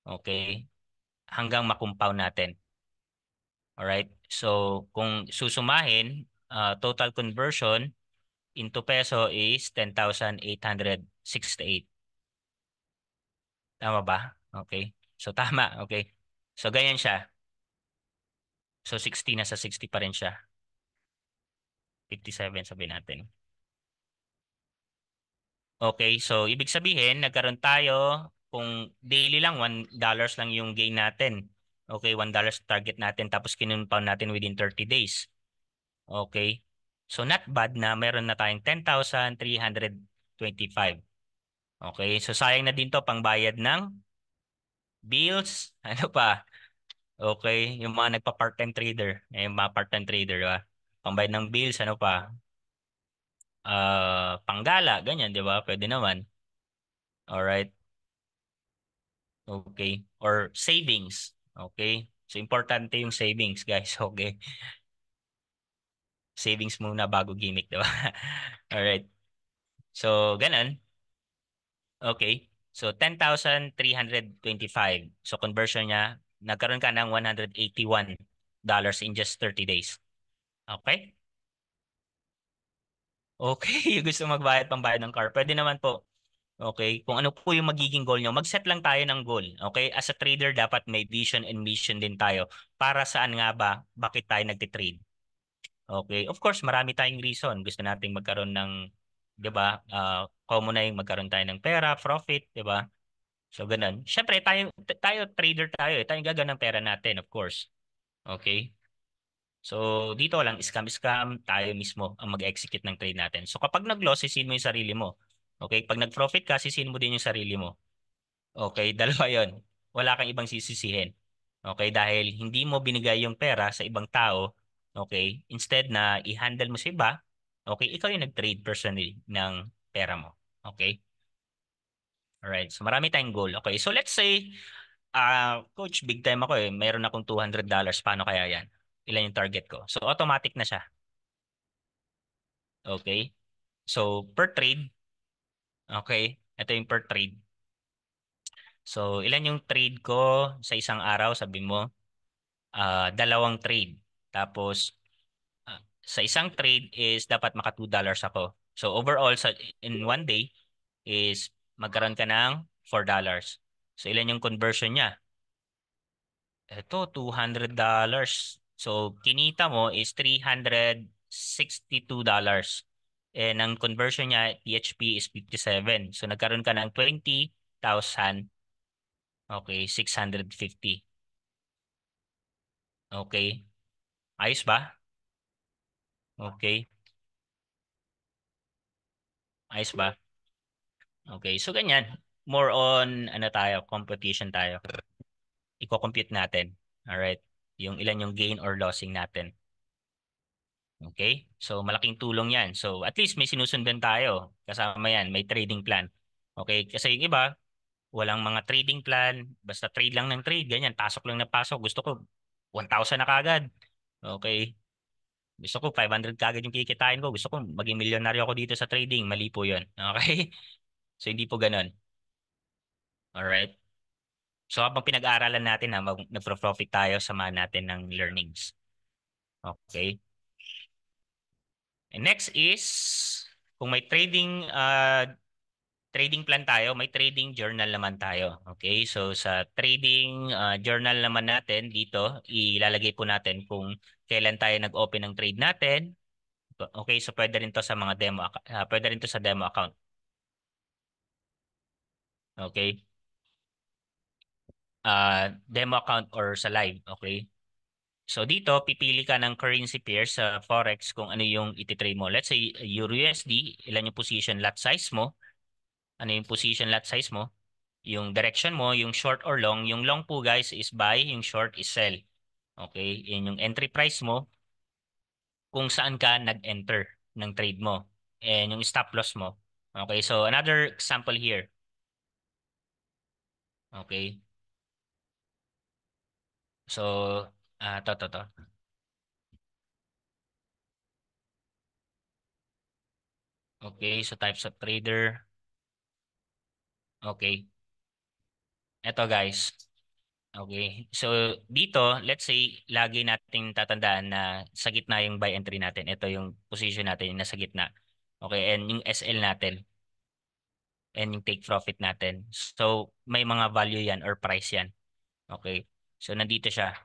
Okay. Hanggang makompound natin. Alright? So, kung susumahin, total conversion into peso is 10,868. Tama ba? Okay. So, tama. Okay. So, ganyan siya. So 60 na sa 60 pa rin siya. 57 sabihin natin. Okay, so ibig sabihin, nagkaroon tayo, kung daily lang, $1 lang yung gain natin. Okay, $1 target natin, tapos kinumpound natin within 30 days. Okay, so not bad na meron na tayong 10,325. Okay, so sayang na din to pangbayad ng bills, ano pa? Okay, yung mga nagpa-part-time trader, yung mga part-time trader, di ba? Pangbayad ng bills, ano pa? Panggala, ganyan, di ba? Pwede naman. Alright. Okay. Or savings. Okay. So, importante yung savings, guys. Okay. Savings muna bago gimmick, di ba? Alright. So, ganun. Okay. So, 10,325. So, conversion niya, nagkaroon ka ng $181 in just 30 days. Okay? Okay. Yung gusto magbayad pambayad ng car, pwede naman po. Okay, kung ano po yung magiging goal nyo, mag-set lang tayo ng goal. Okay, as a trader, dapat may vision and mission din tayo. Para saan nga ba? Bakit tayo nagtitrade? Okay, of course, marami tayong reason. Gusto nating magkaroon ng, di ba, common na yung magkaroon tayo ng pera, profit, di ba? So, ganun. Siyempre, tayo trader tayo eh. Tayo gagawin ng pera natin, of course. Okay? So, dito lang, scam-scam, tayo mismo ang mag-execute ng trade natin. So, kapag nag-loss, sisihin mo yung sarili mo. Okay? Pag nag-profit ka, sisihin mo din yung sarili mo. Okay, dalawa yon. Wala kang ibang sisisihin. Okay, dahil hindi mo binigay yung pera sa ibang tao, okay, instead na i-handle mo sa iba, okay, ikaw yung nag-trade personally ng pera mo. Okay? Alright, so marami tayong goal. Okay, so let's say, coach, big time ako eh. Mayroon akong $200. Paano kaya yan? Ilan yung target ko? So automatic na siya. Okay? So per trade, okay, ito yung per trade. So ilan yung trade ko sa isang araw, sabi mo? Dalawang trade. Tapos, sa isang trade is dapat maka $2 ako. So, overall, in one day is magkaroon ka ng $4. So, ilan yung conversion niya? Ito, $200. So, kinita mo is $362. And ang conversion niya, THP is 57. So, nagkaroon ka ng 20,000. Okay, 650. Okay. Ayos ba? Okay. Ayos ba? Okay, so ganyan. More on ano tayo, competition tayo. Iko-compute natin. Alright? Yung ilan yung gain or losing natin. Okay? So malaking tulong 'yan. So at least may sinusundan tayo. Kasama 'yan, may trading plan. Okay? Kasi yung iba, walang mga trading plan, basta trade lang ng trade, ganyan, pasok lang na pasok. Gusto ko 1,000 na kagad. Okay? Gusto ko 500 kagad yung kikitain ko. Gusto ko maging milyonaryo ako dito sa trading. Mali po 'yon. Okay? So hindi po ganoon. Alright? So habang pinag-aaralan natin na nagpro-profit tayo, samahan natin ng learnings. Okay. And next is kung may trading plan tayo, may trading journal naman tayo. Okay? So sa trading journal naman natin dito, ilalagay po natin kung kailan tayo nag-open ng trade natin. Okay, so pwede rin to sa mga pwede rin to sa demo account. Okay? Demo account or sa live, okay? So dito, pipili ka ng currency pair sa Forex kung ano yung ititrade mo. Let's say Euro USD, ilan yung position lot size mo, ano yung position lot size mo, yung direction mo, yung short or long. Yung long po guys is buy, yung short is sell. Okay, yun yung entry price mo kung saan ka nag-enter ng trade mo. And yung stop loss mo. Okay, so another example here. Okay, so to. Okay, so types of trader. Okay, eto guys. Okay. So dito, let's say lagi nating tatandaan na sa gitna yung buy entry natin. Ito yung position natin yung nasa gitna. Okay, and yung SL natin and yung take profit natin. So may mga value yan or price yan. Okay. So nandito siya.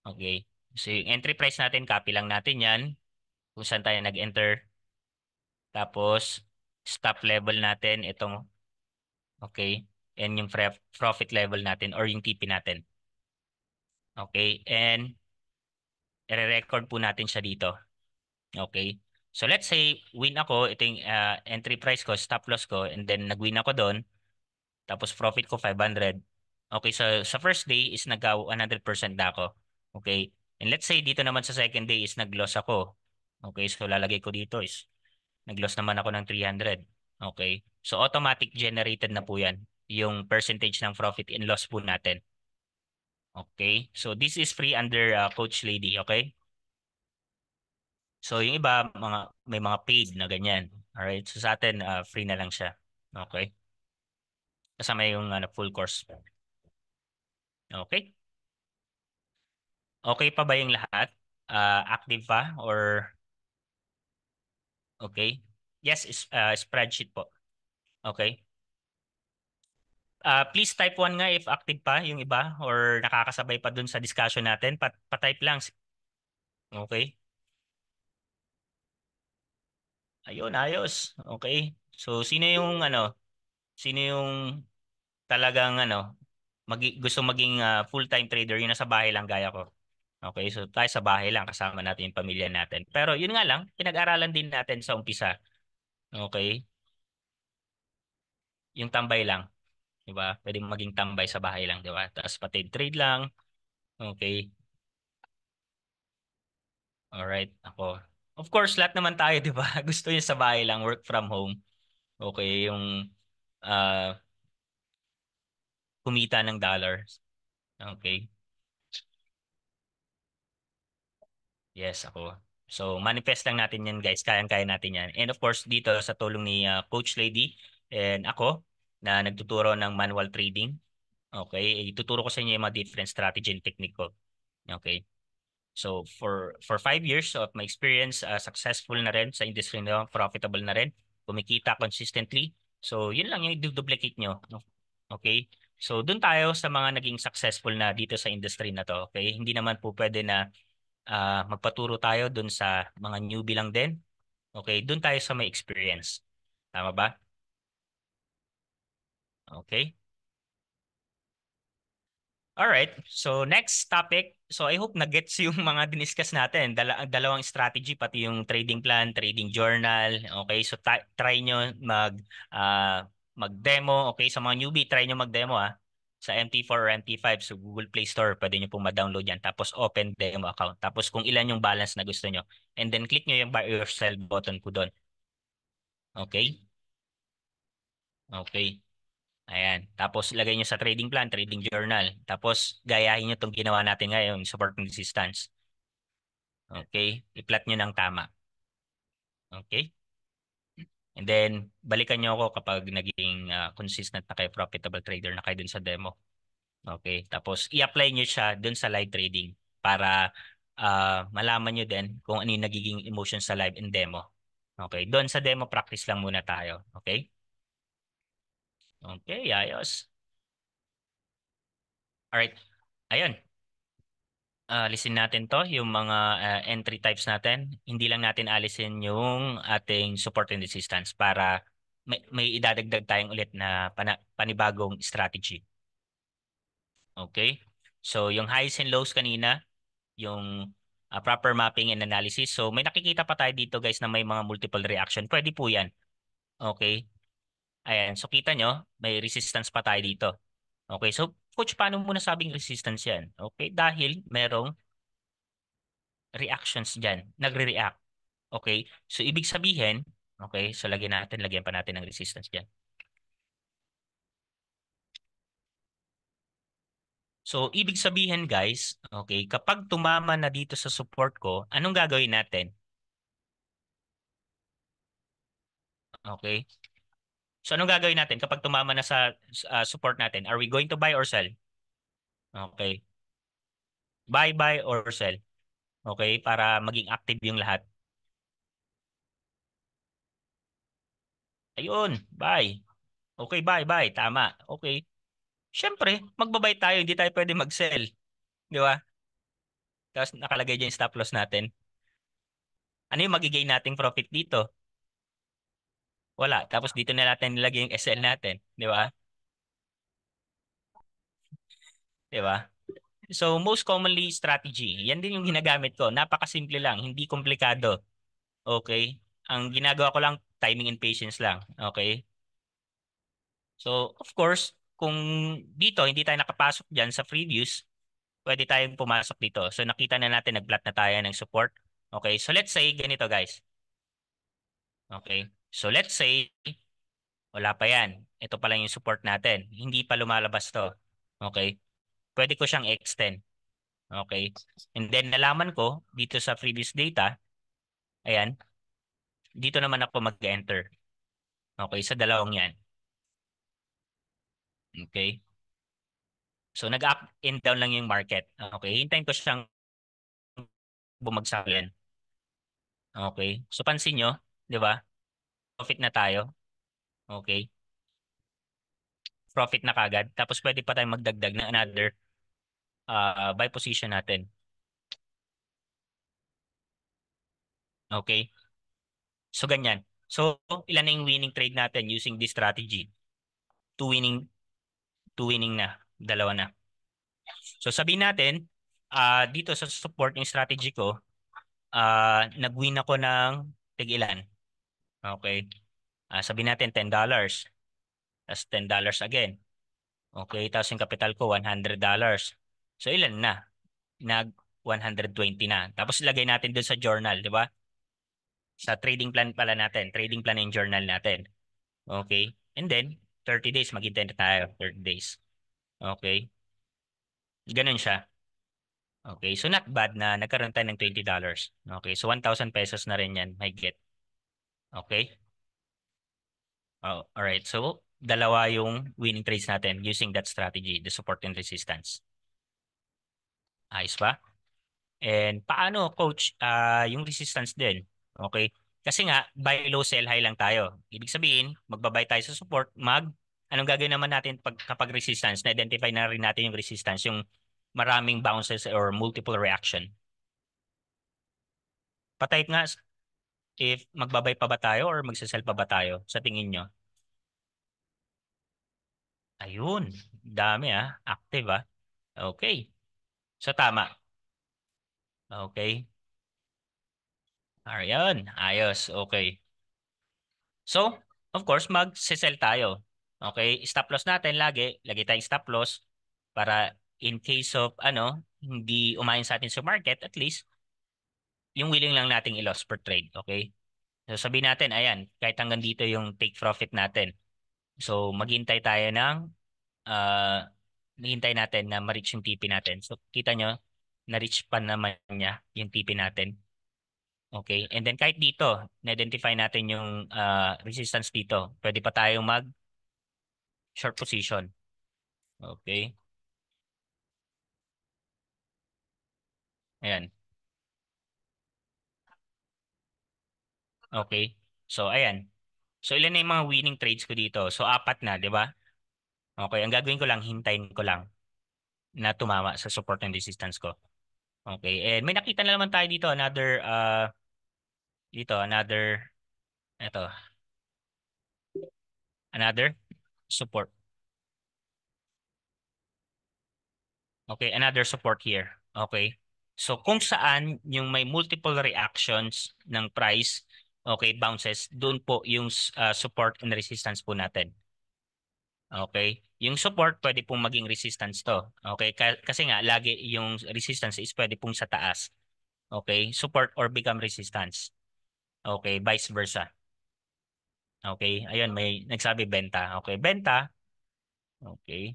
Okay. So yung entry price natin, copy lang natin yan kung saan tayo nag-enter. Tapos, stop level natin, itong, okay. And yung profit level natin or yung TP natin. Okay. And, i-record po natin siya dito. Okay. So, let's say, win ako, ito yung entry price ko, stop loss ko, and then nag-win ako doon. Tapos profit ko 500. Okay, so sa first day is nagka 100% na ako. Okay. And let's say dito naman sa second day is nag-loss ako. Okay, so lalagay ko dito is nag-loss naman ako ng 300. Okay. So automatic generated na po 'yan, yung percentage ng profit and loss po natin. Okay. So this is free under Coach Lady, okay? So yung iba may mga paid na ganyan. All right. So sa atin free na lang siya. Okay? Kasama yung full course. Okay? Okay pa ba yung lahat? Active pa or okay? Yes, spreadsheet po. Okay. Please type 1 nga if active pa yung iba or nakakasabay pa dun sa discussion natin. Pa-type lang. Okay. Ayun, ayos. Okay. So sino yung talagang gusto maging full-time trader yung nasa bahay lang gaya ko. Okay, so tayo sa bahay lang kasama natin yung pamilya natin. Pero yun nga lang, pinag-aralan din natin sa umpisa. Okay? Yung tambay lang. 'Di ba? Pwedeng maging tambay sa bahay lang, 'di ba? Tapos pati trade lang. Okay. All right. Ako. Of course, lahat naman tayo, 'di ba? Gusto niya sa bahay lang, work from home. Okay, yung uh, kumita ng dollars. Okay. Yes, ako. So, manifest lang natin 'yan, guys. Kayang-kaya natin 'yan. And of course, dito sa tulong ni Coach Lady and ako na nagtuturo ng manual trading. Okay, ituturo ko sa inyo yung mga different strategy and technique ko. Okay. So for 5 years of my experience, successful na rin sa industry na profitable na rin, kumikita consistently. So yun lang yung i-duplicate nyo. No? Okay? So doon tayo sa mga naging successful na dito sa industry na to. Okay? Hindi naman po pwede na magpaturo tayo doon sa mga newbie lang din. Okay? Doon tayo sa may experience. Tama ba? Okay? Alright, so next topic. So I hope na-gets yung mga diniscuss natin. Dalawang strategy, pati yung trading plan, trading journal. Okay, so try nyo mag-demo. Okay, sa mga newbie, try nyo mag-demo sa MT4 or MT5 so Google Play Store. Pwede nyo pong ma-download yan. Tapos open demo account. Tapos kung ilan yung balance na gusto nyo. And then click nyo yung buy or sell button po doon. Okay? Okay. Ayan. Tapos lagay nyo sa trading plan, trading journal. Tapos gayahin nyo itong ginawa natin ngayon, support and resistance. Okay? I-plot nyo ng tama. Okay? And then, balikan nyo ako kapag naging consistent na kayo, profitable trader na kayo dun sa demo. Okay? Tapos, i-apply nyo siya dun sa live trading para malaman nyo din kung ano yung nagiging emotion sa live and demo. Okay? Doon sa demo, practice lang muna tayo. Okay? Okay, ayos. Alright. Ayun. Alisin natin to, yung mga entry types natin. Hindi lang natin alisin yung ating support and resistance para may idadagdag tayong ulit na panibagong strategy. Okay? So, yung highs and lows kanina, yung proper mapping and analysis. So, may nakikita pa tayo dito guys na may mga multiple reaction. Pwede po yan. Okay? Ayan. So, kita nyo, may resistance pa tayo dito. Okay? So, coach, paano mo nasabing resistance yan? Okay? Dahil merong reactions dyan. Nagre-react. Okay? So, ibig sabihin, okay, so lagyan pa natin ng resistance dyan. So, ibig sabihin guys, okay, kapag tumama na dito sa support ko, anong gagawin natin? Okay? So, anong gagawin natin kapag tumama na sa support natin? Are we going to buy or sell? Okay. Buy or sell. Okay? Para maging active yung lahat. Ayun, buy. Okay, buy. Tama. Okay. Siyempre, magbabay tayo, hindi tayo pwede mag-sell. Di ba? Tapos nakalagay dyan yung stop loss natin. Ano yung magiging nating profit dito? Wala. Tapos dito na natin nilagay yung SL natin. Di ba? Di ba? So, most commonly strategy. Yan din yung ginagamit ko. Napakasimple lang. Hindi komplikado. Okay? Ang ginagawa ko lang, timing and patience lang. Okay? So, of course, kung dito hindi tayo nakapasok dyan sa previews, pwede tayong pumasok dito. So, nakita na natin, nag-plot na tayo ng support. Okay? So, let's say ganito, guys. Okay? So, let's say wala pa yan. Ito pa lang yung support natin. Hindi pa lumalabas to. Okay? Pwede ko siyang extend. Okay? And then nalaman ko dito sa previous data, ayan, dito naman ako mag-enter. Okay? Sa dalawang yan. Okay? So nag-up and down lang yung market. Okay? Hintayin ko siyang bumagsak yan. Okay? So pansin nyo, di ba? Profit na tayo. Okay? Profit na kagad. Tapos pwede pa tayong magdagdag na another buy position natin. Okay? So ganyan. So ilan na yung winning trade natin using this strategy? Two winning, two winning na. Dalawa na. So sabihin natin, dito sa support yung strategy ko, nag-win ako ng tig-ilan. Okay? Sabihin natin $10. Tapos $10 again. Okay? Tapos yung capital ko $100. So ilan na? Nag 120 na. Tapos ilagay natin dun sa journal, di ba? Sa trading plan pala natin. Trading plan and journal natin. Okay? And then, 30 days. Maghintay na tayo. 30 days. Okay? Ganun siya. Okay, so not bad na nagkaroon tayo ng $20. Okay, so 1,000 pesos na rin yan, may get. Okay? Oh, all right. So, dalawa yung winning trades natin using that strategy, the support and resistance. Ayos ba? And paano, coach, yung resistance din? Okay? Kasi nga, buy low, sell high lang tayo. Ibig sabihin, magbabay tayo sa support, anong gagawin naman natin kapag resistance? Na-identify na rin natin yung resistance, yung maraming bounces or multiple reaction. Patay nga if magbabay pa ba tayo or magsasell pa ba tayo sa tingin nyo? Ayun, dami active Okay. So tama. Okay. Ayun, ayos. Okay. So, of course, magsasell tayo. Okay, stop loss natin lagi tayong stop loss para in case of hindi umayon sa atin sa market, at least yung willing lang nating i-loss per trade, okay? So sabihin natin, ayan, kahit hanggang dito yung take profit natin. So maghintay tayo ng hihintay natin na ma-reach yung TP natin. So, kita nyo, na-reach pa naman niya yung TP natin. Okay? And then, kahit dito, na-identify natin yung resistance dito. Pwede pa tayong mag-short position. Okay? Ayan. Okay? So, ayan. So, ilan na yung mga winning trades ko dito? So, apat na, di ba? Okay, ang gagawin ko lang, hintayin ko lang na tumama sa support and resistance ko. Okay, and may nakita na naman tayo dito, ito, another support. Okay, another support here. Okay. So kung saan yung may multiple reactions ng price, okay, bounces, doon po yung support and resistance po natin. Okay? Yung support pwede pong maging resistance to. Okay? Kasi nga lagi yung resistance is pwede pong sa taas. Okay? Support or become resistance. Okay, vice versa. Okay? Ayun, may nagsabi benta. Okay, benta. Okay.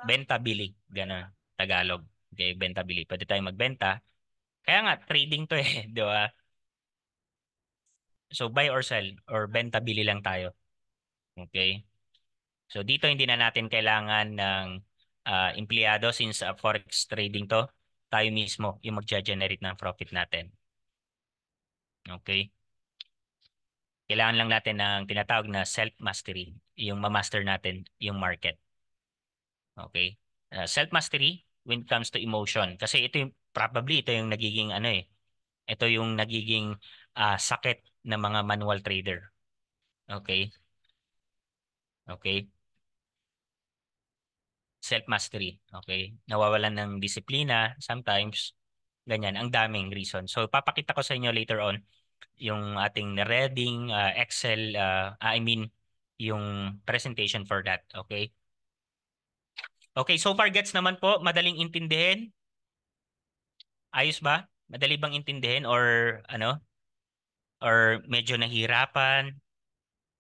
Benta bili, gano'n Tagalog. Okay, benta bili. Pwede tayong magbenta. Kaya nga trading to di ba? So buy or sell or benta bili lang tayo. Okay? So dito hindi na natin kailangan ng empleyado since forex trading to. Tayo mismo yung magja-generate ng profit natin. Okay? Kailangan lang natin ng tinatawag na self-mastery, yung ma-master natin yung market. Okay? Self-mastery when it comes to emotion. Kasi ito yung probably ito yung nagiging ano eh. Ito yung nagiging sakit ng mga manual trader. Okay? Okay? Self-mastery. Okay? Nawawalan ng disiplina sometimes. Ganyan, ang daming reason. So papakita ko sa inyo later on yung ating reading Excel I mean yung presentation for that. Okay? Okay, so far gets naman po, madaling intindihin. Ayos ba? Madali bang intindihin or ano? Or medyo nahirapan?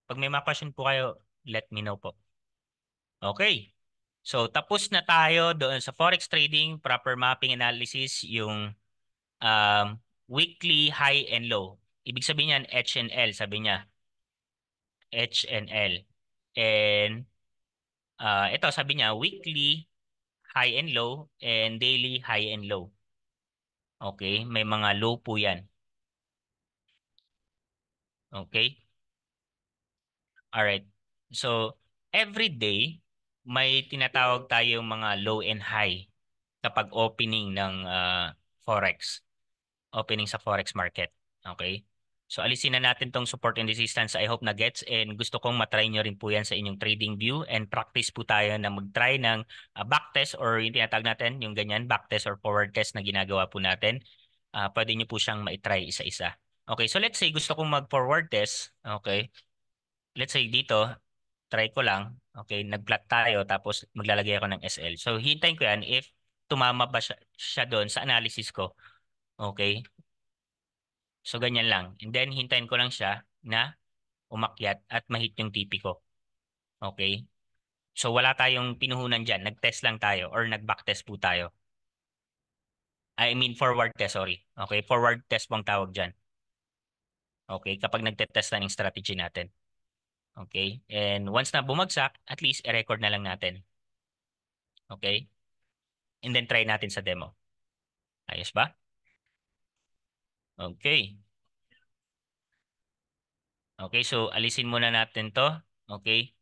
Pag may mga question po kayo, let me know po. Okay. So tapos na tayo doon sa forex trading, proper mapping analysis, yung um, weekly high and low. Ibig sabihin niyan H and L, sabi niya. H and L. And ito sabi niya weekly high and low and daily high and low. Okay, may mga low po 'yan. Okay? All right. So every day may tinatawag tayong mga low and high kapag opening ng forex. Opening sa forex market. Okay? So alisin na natin tong support and resistance. I hope na gets and gusto kong matry nyo rin po yan sa inyong trading view and practice po tayo na mag-try ng backtest or yung tinatawag natin, yung ganyan, backtest or forward test na ginagawa po natin. Pwede nyo po siyang ma-try isa-isa. Okay, so let's say gusto kong mag-forward test. Okay, let's say dito, try ko lang. Okay, nag-plot tayo tapos maglalagay ako ng SL. So hintayin ko yan if tumama ba siya doon sa analysis ko. Okay, so ganyan lang. And then hintayin ko lang siya na umakyat at mahit yung TP ko. Okay? So wala tayong pinuhunan dyan. Nag-test lang tayo or nag-backtest po tayo. I mean forward test, sorry. Okay? Forward test pong tawag dyan. Okay? Kapag nagtetest na ng strategy natin. Okay? And once na bumagsak, at least i-record na lang natin. Okay? And then try natin sa demo. Ayos ba? Okay. Okay, so alisin muna natin to. Okay?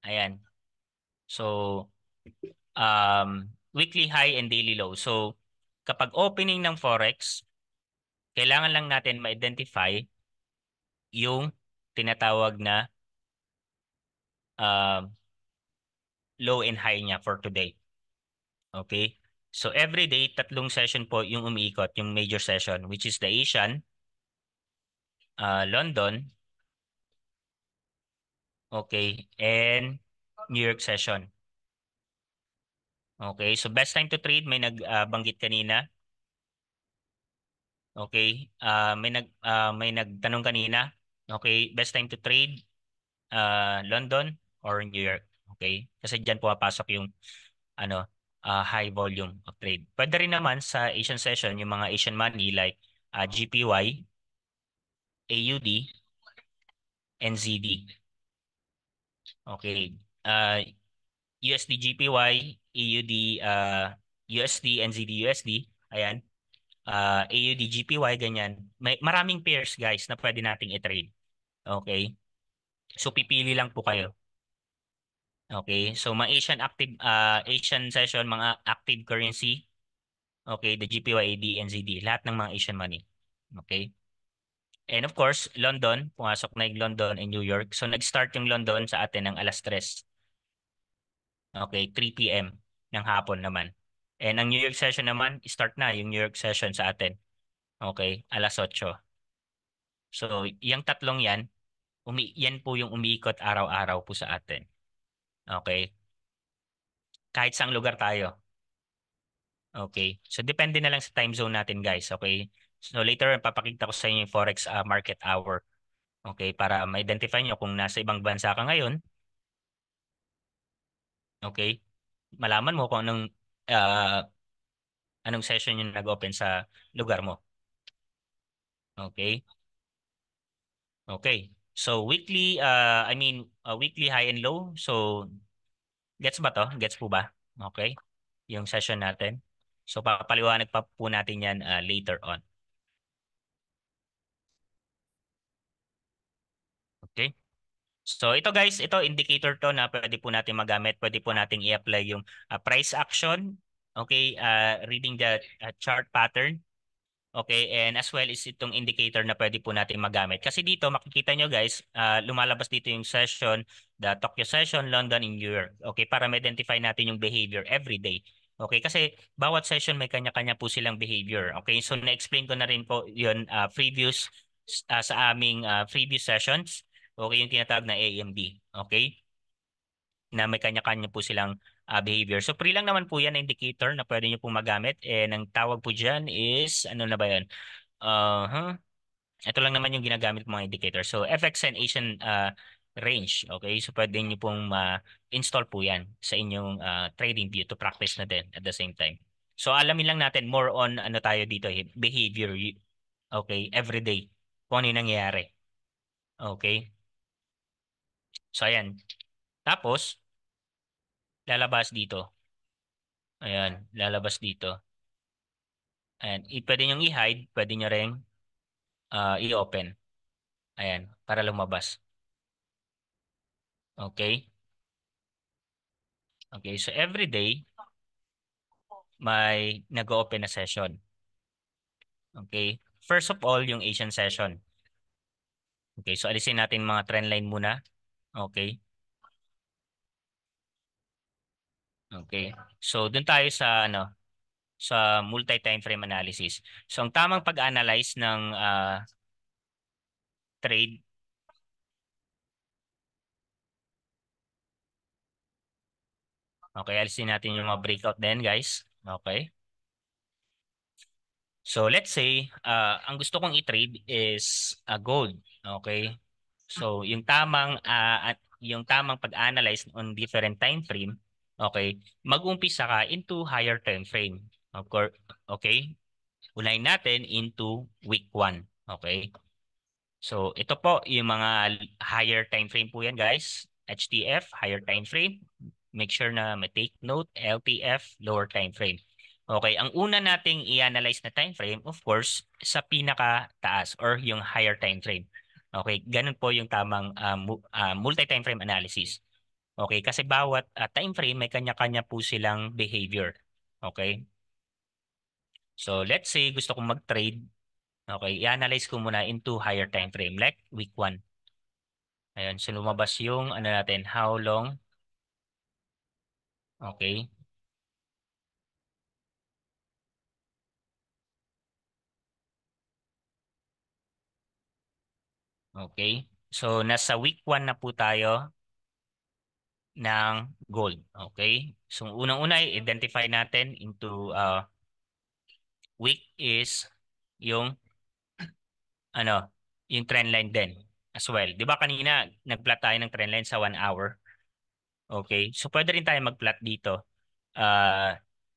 Ayan. So, weekly high and daily low. So, kapag opening ng Forex, kailangan lang natin ma-identify yung tinatawag na um, low and high niya for today. Okay? So, every day, tatlong session po yung umiikot, yung major session, which is the Asian, London, okay, and New York session. Okay, so best time to trade, may nagbanggit kanina. Okay, may nagtanong kanina. Okay, best time to trade, London or New York. Okay? Kasi diyan pumapasok yung ano, high volume of trade. Pwede rin naman sa Asian session yung mga Asian money like GPY, AUD, NZD. Okay. USD GPY, AUD USD, NZD USD. Ayan. AUD GPY ganyan. May maraming pairs guys na pwede nating i-trade. Okay? So pipili lang po kayo. Okay, so mga Asian session, mga active currency, okay, the GPYAD, NZD, lahat ng mga Asian money. Okay? And of course, London, pumasok na yung London and New York. So nag-start yung London sa atin ng alas 3. Okay, 3 p.m. ng hapon naman. And ang New York session naman, start na yung New York session sa atin. Okay, alas 8. So, yung tatlong yan, yan po yung umiikot araw-araw po sa atin. Okay? Kahit saang lugar tayo. Okay. So depende na lang sa time zone natin, guys. Okay? So later papakita ko sa inyo yung Forex market hour. Okay? Para ma-identify nyo kung nasa ibang bansa ka ngayon. Okay? Malaman mo kung uh, anong session yung nag-open sa lugar mo. Okay? Okay. So weekly, weekly high and low. So gets ba to? Gets po ba? Okay? Yung session natin. So papaliwanag pa po natin yan later on. Okay? So ito guys, ito indicator to na pwede po natin magamit. Pwede po nating i-apply yung price action. Okay, reading the chart pattern. Okay, and as well is itong indicator na pwede po natin magamit. Kasi dito, makikita nyo guys, lumalabas dito yung session, the Tokyo session, London, in New York. Okay, para ma-identify natin yung behavior every day. Okay, kasi bawat session may kanya-kanya po silang behavior. Okay, so na-explain ko na rin po yun sa aming previous sessions. Okay, yung tinatawag na AMD. Okay, na may kanya-kanya po silang behavior. So free lang naman po yan na indicator na pwede nyo po magamit. And ang tawag po dyan is, ano na ba yan? Uh, Ito lang naman yung ginagamit mga indicator. So FX and Asian range. Okay? So pwede nyo pong ma-install po yan sa inyong trading view to practice na din at the same time. So alamin lang natin more on ano tayo dito, behavior. Okay? Everyday. Kung ano yung nangyayari. Okay? So ayan. Tapos, lalabas dito. Ayan, lalabas dito. Ayan, pwede nyo i-hide, pwede nyo ring i-open. Ayan, para lumabas. Okay? Okay, so every day, may nag-open na session. Okay? First of all, yung Asian session. Okay, so alisin natin mga trend line muna. Okay? Okay. So, dun tayo sa ano, sa multi-time frame analysis. So, ang tamang pag-analyze ng trade, okay, alisin natin yung mga breakout din, guys. Okay? So let's say, ang gusto kong i-trade is gold. Okay? So yung tamang pag-analyze on different time frame, okay, mag-umpisa ka into higher time frame. Of course, okay? Unahin natin into week 1. Okay? So ito po yung mga higher time frame po yan guys. HTF, higher time frame. Make sure na ma-take note, LTF, lower time frame. Okay, ang una nating i-analyze na time frame, of course, sa pinaka-taas or yung higher time frame. Okay, ganun po yung tamang multi-time frame analysis. Okay, kasi bawat time frame may kanya-kanya po silang behavior. Okay? So let's say gusto kong mag-trade. Okay, i-analyze ko muna into higher time frame like week 1. Ayan, so lumabas yung ano natin, how long. Okay. Okay. So nasa week 1 na po tayo ng gold. Okay. So unang-una i-identify natin into week is yung ano, yung trend line din as well. 'Di ba kanina nag-plot tayo ng trend line sa 1 hour? Okay. So pwede rin tayo mag-plot dito uh,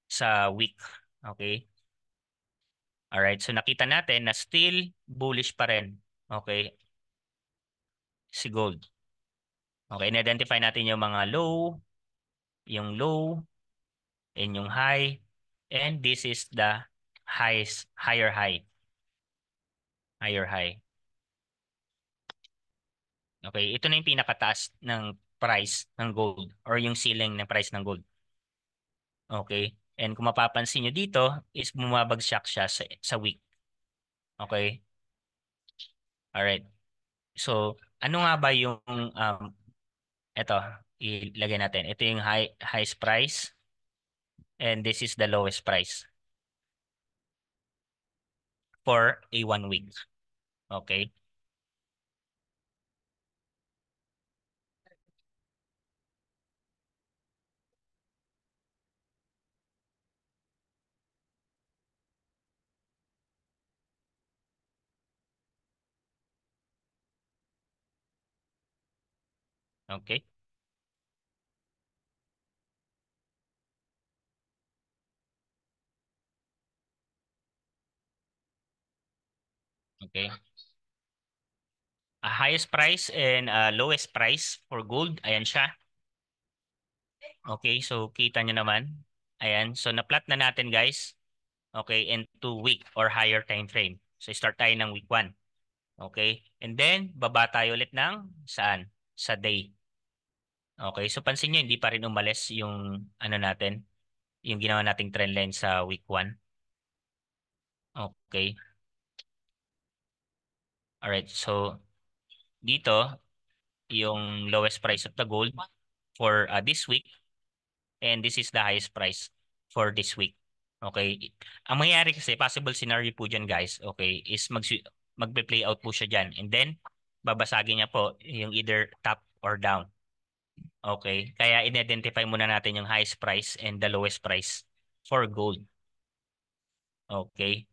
sa week. Okay. Alright. So nakita natin na still bullish pa rin. Okay. Si gold. Okay, na-identify natin yung low, and yung high, and this is the higher high. Okay, ito na yung pinakataas ng price ng gold or yung ceiling ng price ng gold. Okay, and kung mapapansin nyo dito is bumabagsak siya sa week. Okay, alright. So, ano nga ba yung, ito, ilagay natin. Ito yung highest price and this is the lowest price for a 1 week. Okay. Okay. Okay. Highest price and lowest price for gold. Ayan siya. Okay, so kita nyo naman. Ayan, so na-plot na natin guys. Okay, into week or higher time frame. So start tayo ng week 1. Okay, and then baba tayo ulit ng saan? Sa day. Okay, so pansin nyo, hindi pa rin umalis yung ano natin, yung ginawa nating trend line sa week 1. Okay. Alright. So, dito, yung lowest price of the gold for this week, and this is the highest price for this week. Okay? Ang mangyayari kasi, possible scenario po dyan guys, okay, is magpe-play out po siya dyan. And then, babasagin niya po yung either top or down. Okay? Kaya in-identify muna natin yung highest price and the lowest price for gold. Okay?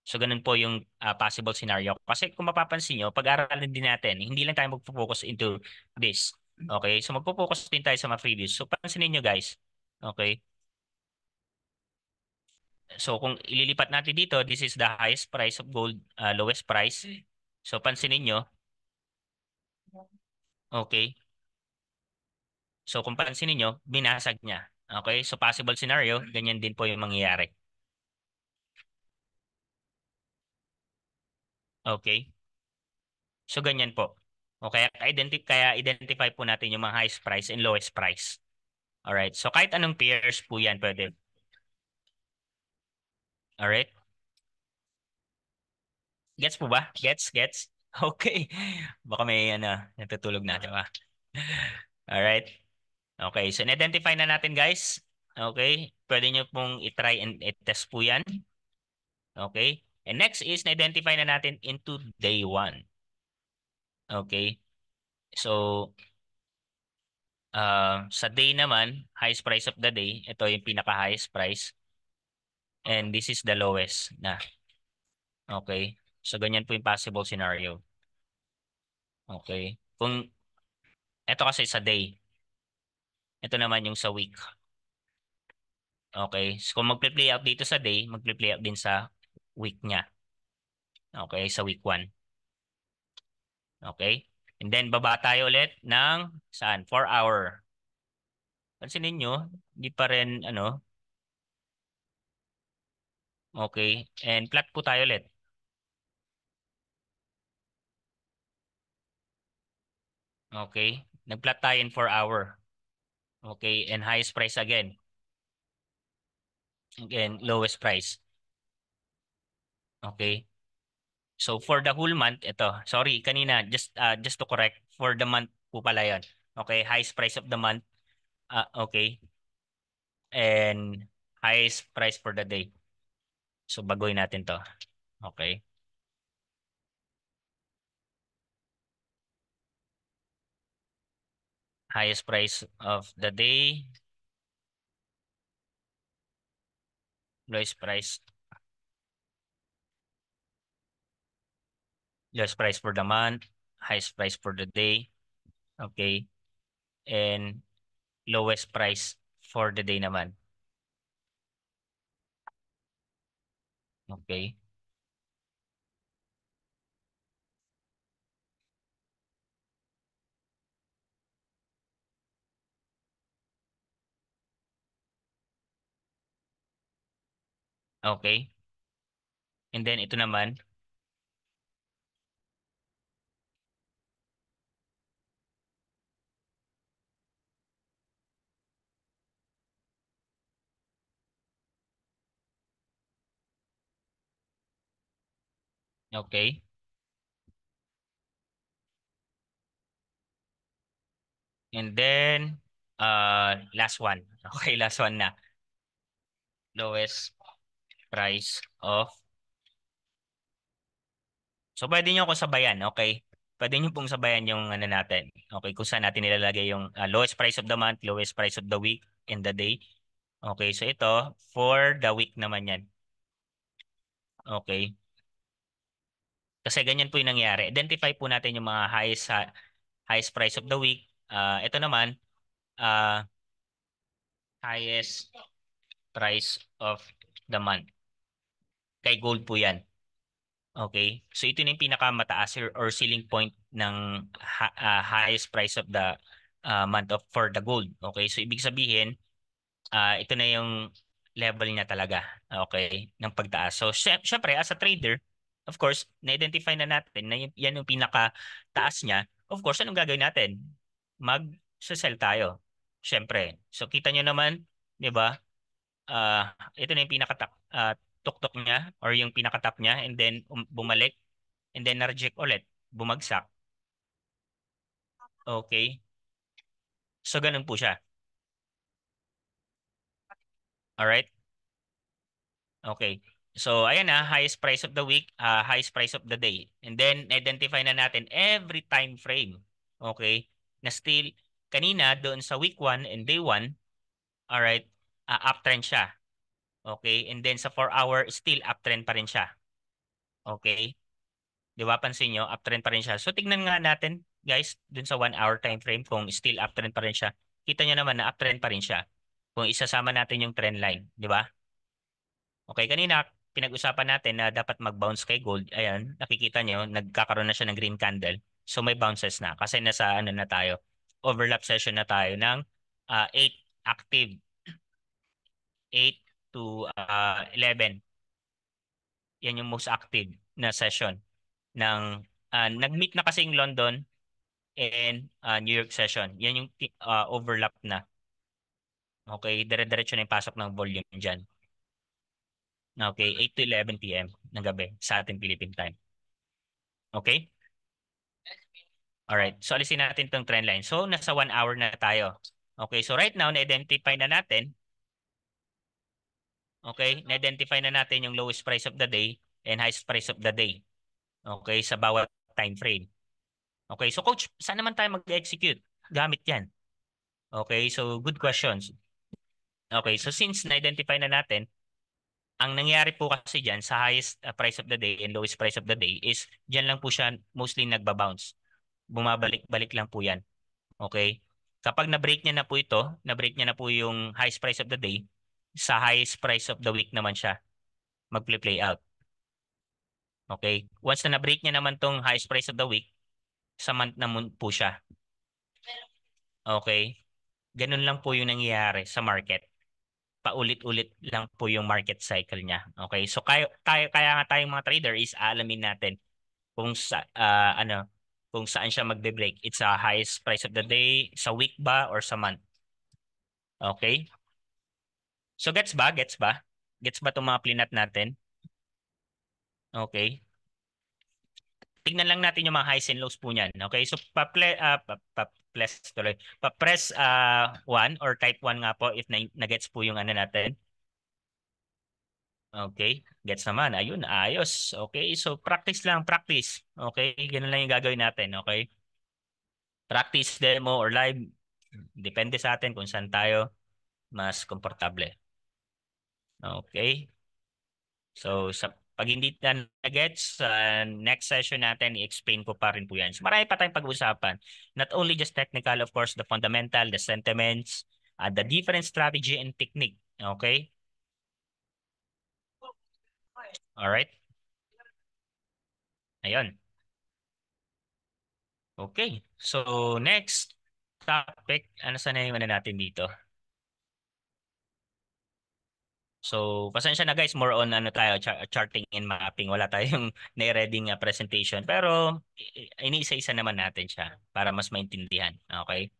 So, ganun po yung possible scenario. Kasi kung mapapansin nyo, pag-aaralan din natin, hindi lang tayo magpo-focus into this. Okay? So, magpo-focus din tayo sa mga previous. So, pansinin nyo guys. Okay? So, kung ililipat natin dito, this is the highest price of gold, lowest price. So, pansinin nyo. Okay? So, kung pansinin nyo, binasag niya. Okay? So, possible scenario, ganyan din po yung mangyayari. Okay? So, ganyan po. Okay? Kaya identify po natin yung mga highest price and lowest price. Alright. So, kahit anong pairs po yan pwede. Alright? Gets po ba? Gets? Gets? Okay. Baka may natutulog na, di ba? Alright. Okay. So, na-identify na natin, guys. Okay. Pwede nyo pong i-try and i-test po yan. Okay. And next is, na-identify na natin into day 1. Okay. So, sa day naman, highest price of the day, ito yung pinaka-highest price. And this is the lowest na. Okay. So, ganyan po yung possible scenario. Okay. Kung ito kasi sa day, ito naman yung sa week. Okay. So, kung magpe-play out dito sa day, magpe-play out din sa week niya. Okay. Sa week 1. Okay. And then, baba tayo ulit ng saan? 4 hour. Pansinin nyo, hindi pa rin, okay. And flat po tayo ulit. Okay. Nag-flat tayo in 4 hour. Okay. And highest price again. Again, lowest price. Okay. So for the whole month, ito. Sorry, kanina just to correct, for the month po pala 'yon. Okay, highest price of the month. Okay. And highest price for the day. So baguhin natin 'to. Okay. Highest price of the day, lowest price for the month, highest price for the day. Okay. And lowest price for the day naman. Okay. Okay. And then ito naman, okay. And then last one. Okay, last one na. Lowest price of. So pwede niyo kung sabayan, okay? Pwede niyo pong sabayan yung natin. Okay, kung saan natin nilalagay yung lowest price of the month, lowest price of the week, and the day. Okay, so ito for the week naman yan. Okay. Kasi ganyan po yung nangyari. Identify po natin yung mga highest price of the week. Ito naman, uh, highest price of the month. Kay gold po yan. Okay? So ito na yung pinakamataas or ceiling point ng highest price of the month of for the gold. Okay? So ibig sabihin, ito na yung level niya talaga. Okay? Ng pagtaas. So syempre, as a trader, of course, na-identify na natin na yan yung pinakataas niya. Of course, anong gagawin natin? Mag-sell tayo. Syempre. So kita nyo naman, di ba? ito na yung tuktok niya or yung pinaka-top niya and then bumalik and then na-reject ulit, bumagsak. Okay. So ganun po siya. Alright? Okay. So ayan na, highest price of the week, highest price of the day. And then identify na natin every time frame. Okay? Na still kanina doon sa week 1 and day 1, alright, uptrend siya. Okay? And then sa 4 hour still uptrend pa rin siya. Okay? 'Di ba pansin nyo, uptrend pa rin siya. So tignan nga natin, guys, dun sa 1 hour time frame kung still uptrend pa rin siya. Kita nyo naman na uptrend pa rin siya. Kung isasama natin yung trend line, 'di ba? Okay, kanina pinag-usapan natin na dapat mag-bounce kay gold. Ayan, nakikita nyo, nagkakaroon na siya ng green candle. So may bounces na kasi nasa ano na tayo, overlap session na tayo ng 8 active, 8 to 11. Yan yung most active na session ng nag-meet na kasi yung London and New York session. Yan yung overlap na. Okay, dire-diretso na yung pasok ng volume dyan. Okay, 8 to 11 p.m. ng gabi sa ating Philippine time. Okay? Alright, so alisin natin tong trend line. So, nasa 1 hour na tayo. Okay, so right now, na-identify na natin, okay, na-identify na natin yung lowest price of the day and highest price of the day. Okay, sa bawat time frame. Okay, so coach, saan naman tayo mag-execute? Gamit yan. Okay, so good questions. Okay, so since na-identify na natin, ang nangyari po kasi dyan sa highest price of the day and lowest price of the day is dyan lang po siya mostly nagbabounce. Bumabalik-balik lang po yan. Okay? Kapag na-break niya na po ito, na-break niya na po yung highest price of the day, sa highest price of the week naman siya mag-play out. Okay? Once na na-break niya naman tong highest price of the week, sa month naman po siya. Okay? Ganun lang po yung nangyayari sa market. Paulit-ulit lang po yung market cycle niya. Okay? So kaya nga tayong mga trader is alamin natin kung kung saan siya magbe-break. It's a highest price of the day, sa week ba or sa month. Okay? So gets ba? Gets ba? Gets ba itong mga plinat natin? Okay. Tignan lang natin yung mga highs and lows po niyan. Okay? So pa-press 1 or type 1 nga po if na-gets po yung ano natin. Okay, gets naman. Ayun, ayos. Okay, so practice lang, practice. Okay, ganun lang yung gagawin natin. Okay, practice, demo, or live. Depende sa atin kung saan tayo mas komportable. Okay, so sa pag hindi na gets sa next session natin, i-explain ko pa rin po yan. So marami pa tayong pag-uusapan. Not only just technical, of course, the fundamental, the sentiments, the different strategy and technique. Okay, all right. Ayun. Okay. So next topic, ano sana yung ano natin dito? So pasensya na guys, more on ano tayo, charting and mapping. Wala tayong nai-reading presentation. Pero iniisa-isa naman natin siya para mas maintindihan. Okay?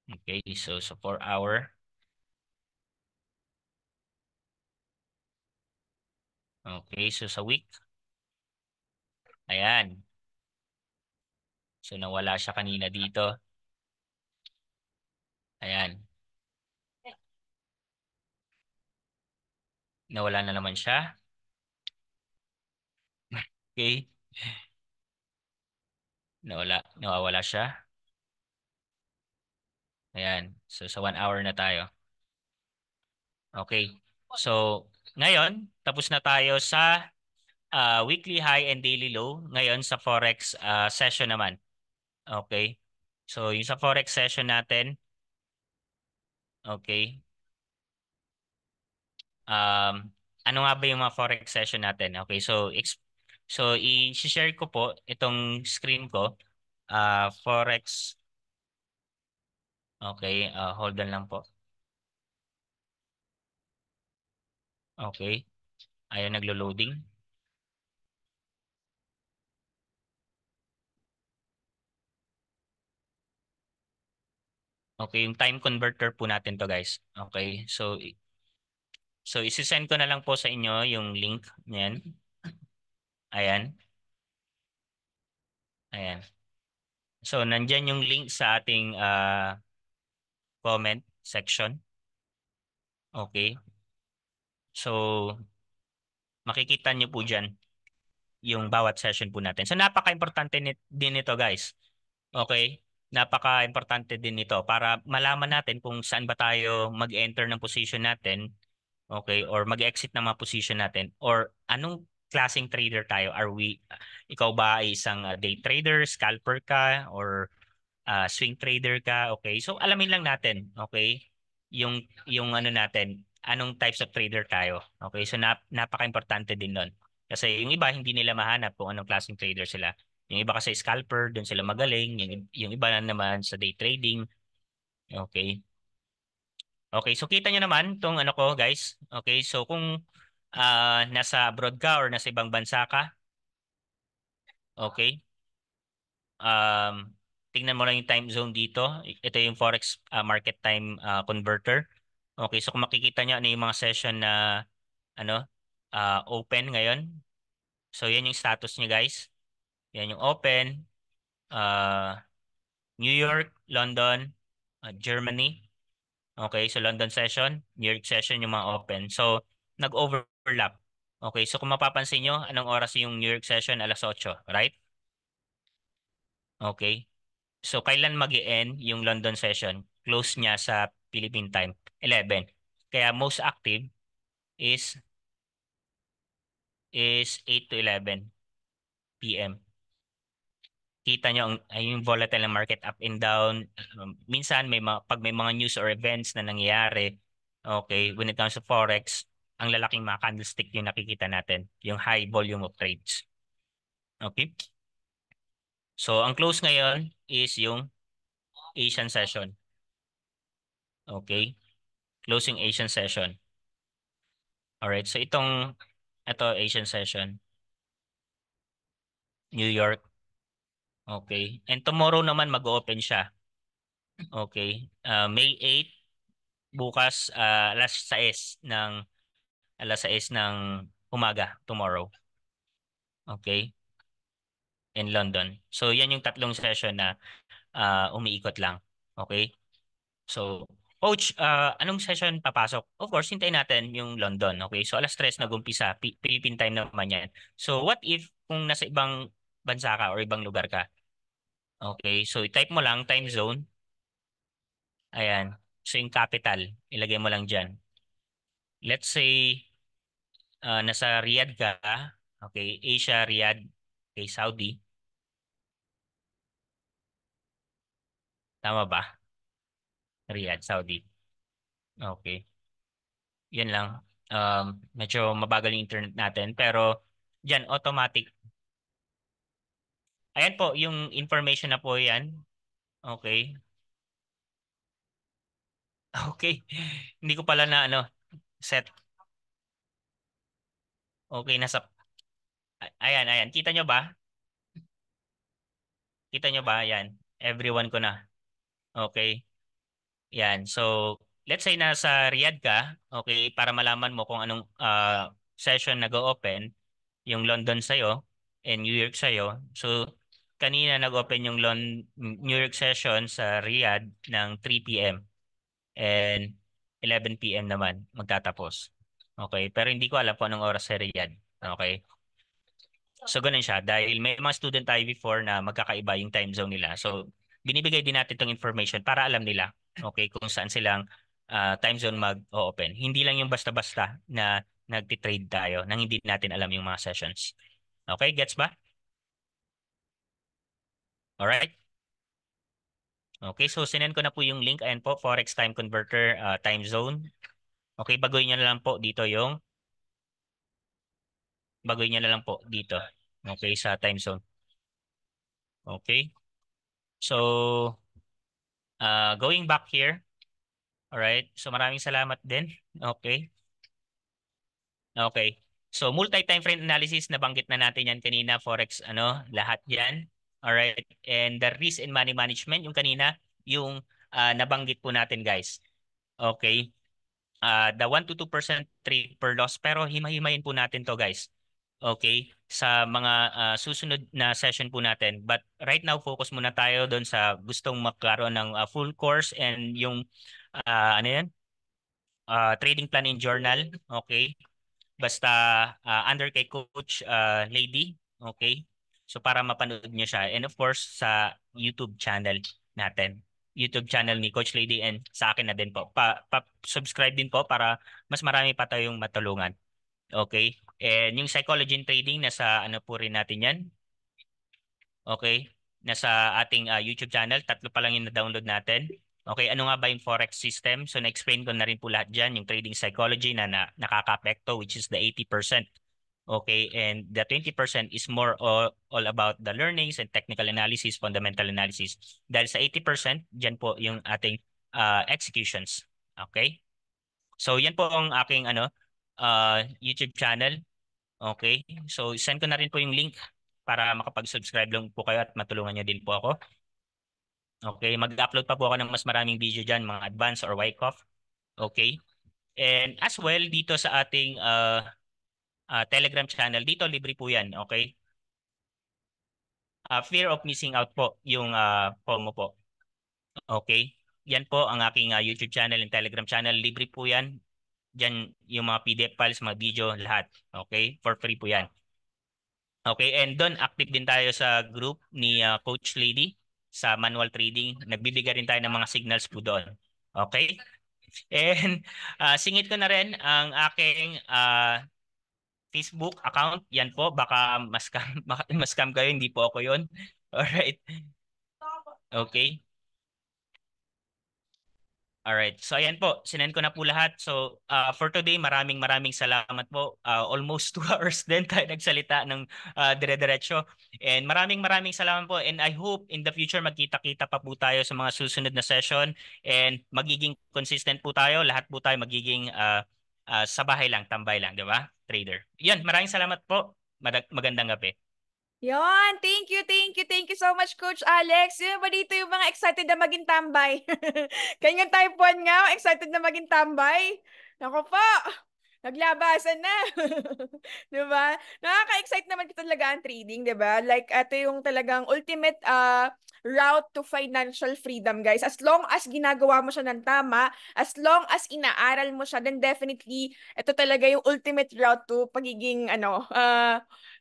Okay, so 4 hour. Okay, so sa week. Ayan. So nawala siya kanina dito. Ayan. Nawala na naman siya. Okay. Nawawala siya. Ayan. So sa 1 hour na tayo. Okay. So, ngayon, tapos na tayo sa weekly high and daily low. Ngayon sa Forex session naman. Okay. So, yung sa Forex session natin, okay. Ano nga ba yung mga Forex session natin? Okay. So i-share ko po itong screen ko. Forex. Okay. Hold on lang po. Okay. Ayan, naglo-loading. Okay, yung time converter po natin to guys. Okay, so isi-send ko na lang po sa inyo yung link niyan. Ayan, ayan. So nandyan yung link sa ating comment section. Okay, so makikita nyo po dyan yung bawat session po natin. So napaka-importante din nito guys. Okay? Napaka-importante din nito para malaman natin kung saan ba tayo mag-enter ng position natin, okay, or mag-exit ng mga position natin, or anong klaseng trader tayo. Ikaw ba ay isang day trader, scalper ka, or swing trader ka, okay? So alamin lang natin, okay? Yung ano natin, anong types of trader tayo. Okay? So napaka-importante din 'nun. Kasi yung iba hindi nila mahanap kung anong klaseng trader sila. Yung iba kasi scalper, doon sila magaling. Yung iba na naman sa day trading. Okay? Okay, so kita nyo naman tong ano ko, guys. Okay, so kung nasa abroad ka or nasa ibang bansa ka, okay? Tingnan mo lang yung time zone dito. Ito yung Forex market time converter. Okay, so kung makikita nyo ano yung mga session na ano open ngayon. So yan yung status niya guys. Yan yung open, uh, New York, London, Germany. Okay, so London session, New York session yung mga open. So nag-overlap. Okay, so kung mapapansin nyo, anong oras yung New York session? Alas 8, right? Okay. So, kailan mag-e-end yung London session? Close niya sa Philippine time, 11. Kaya most active is 8 to 11 p.m. Kita nyo yung volatile na market up and down. Minsan, pag may mga news or events na nangyayari, okay, when it comes to Forex, ang lalaking mga candlestick yung nakikita natin, yung high volume of trades. Okay? So, ang close ngayon is yung Asian session. Okay? Closing Asian session. Alright, so ito Asian session, New York. Okay. And tomorrow naman mag-open siya. Okay. May 8 bukas alas 6 ng umaga tomorrow. Okay. In London. So yan yung tatlong session na umiikot lang. Okay? So Coach, anong session papasok? Of course, hintayin natin yung London. Okay? So alas 3 nag-umpisa, Philippine time naman yan. So what if kung nasa ibang bansa ka or ibang lugar ka? Okay, so i-type mo lang time zone. Ayan. So yung capital, ilagay mo lang dyan. Let's say nasa Riyadh ka. Okay, Asia, Riyadh. Okay, Saudi. Tama ba? Riyadh, Saudi. Okay. Yan lang. Medyo mabagal yung internet natin. Pero dyan, automatic. Ayan po, yung information na po yan. Okay. Okay. Hindi ko pala na set. Okay, ayan. Kita nyo ba? Kita nyo ba? Ayan. Everyone ko na. Okay. Yan. So, let's say nasa Riyadh ka, okay, para malaman mo kung anong session nag-open, yung London sa'yo and New York sa'yo. So, kanina nag-open yung New York session sa Riyadh ng 3 p.m. and 11 p.m. naman magtatapos. Okay, pero hindi ko alam kung anong oras sa Riyadh. Okay. So, ganun siya. Dahil may mga student tayo before na magkakaiba yung time zone nila. So, binibigay din natin itong information para alam nila, okay, kung saan silang time zone mag-open. Hindi lang yung basta-basta na nagtitrade tayo nang hindi natin alam yung mga sessions. Okay, gets ba? Alright? Okay, so sinend ko na po yung link. Ayan po, Forex Time Converter time zone. Okay, baguhin nyo na lang po dito. Okay, sa time zone. Okay. So, going back here. Alright. So maraming salamat din. Okay. Okay. So multi-time frame analysis, nabanggit na natin yan kanina, Forex, lahat yan. Alright. And the risk and money management, yung kanina, yung nabanggit po natin guys. Okay? The 1 to 2% trade per loss pero himay-himayin po natin to guys. Okay? Sa mga susunod na session po natin. But right now focus muna tayo doon sa gustong magkaroon ng full course and yung ano yan? Trading plan and journal. Okay? Basta under kay Coach Lady. Okay? So para mapanood niyo siya. And of course sa YouTube channel natin. YouTube channel ni Coach Lady and sa akin na din po. Subscribe din po para mas marami pa tayong matulungan. Okay? And yung psychology and trading nasa ano po rin natin 'yan. Okay? Nasa ating YouTube channel, tatlo pa lang yung na-download natin. Okay, ano nga ba yung forex system? So na-explain ko na rin po lahat dyan, yung trading psychology na nakaka-apekto, which is the 80%. Okay, and the 20% is more all about the learnings and technical analysis, fundamental analysis. Dahil sa 80%, dyan po yung ating executions. Okay? So yan po ang aking YouTube channel. Okay? So send ko na rin po yung link para makapag-subscribe lang po kayo at matulungan niyo din po ako. Okay, mag-upload pa po ako ng mas maraming video dyan, mga advanced or Wyckoff. Okay? And as well, dito sa ating Telegram channel, dito libre po yan. Okay? Fear of missing out po yung promo po. Okay? Yan po ang aking YouTube channel and Telegram channel. Libre po yan. Diyan yung mga PDF files, mga video, lahat. Okay? For free po yan. Okay, and doon active din tayo sa group ni Coach Lady sa manual trading. Nagbibigay rin tayo ng mga signals po doon. Okay? And singit ko na rin ang aking Facebook account. Yan po, baka mas scam kayo, hindi po ako 'yon. Alright. Okay. Alright. So ayan po, sinend ko na po lahat. So for today, maraming maraming salamat po. Almost 2 hours din tayo nagsalita ng dire-diretso. And maraming maraming salamat po. And I hope in the future magkita-kita pa po tayo sa mga susunod na session. And magiging consistent po tayo. Lahat po tayo magiging sa bahay lang, tambay lang, di ba? Trader. Yan, maraming salamat po. Magandang gabi. Yon, thank you so much, Coach Alex. Yun ba dito yung mga excited na maging tambay? Kanyang type 1 nga, excited na maging tambay. Nako po, naglabasan na. 'Di ba? Nakaka-excite naman talaga ang trading, 'di ba? Like ito yung talagang ultimate route to financial freedom, guys. As long as ginagawa mo siya ng tama, as long as inaaral mo siya, then definitely ito talaga yung ultimate route to pagiging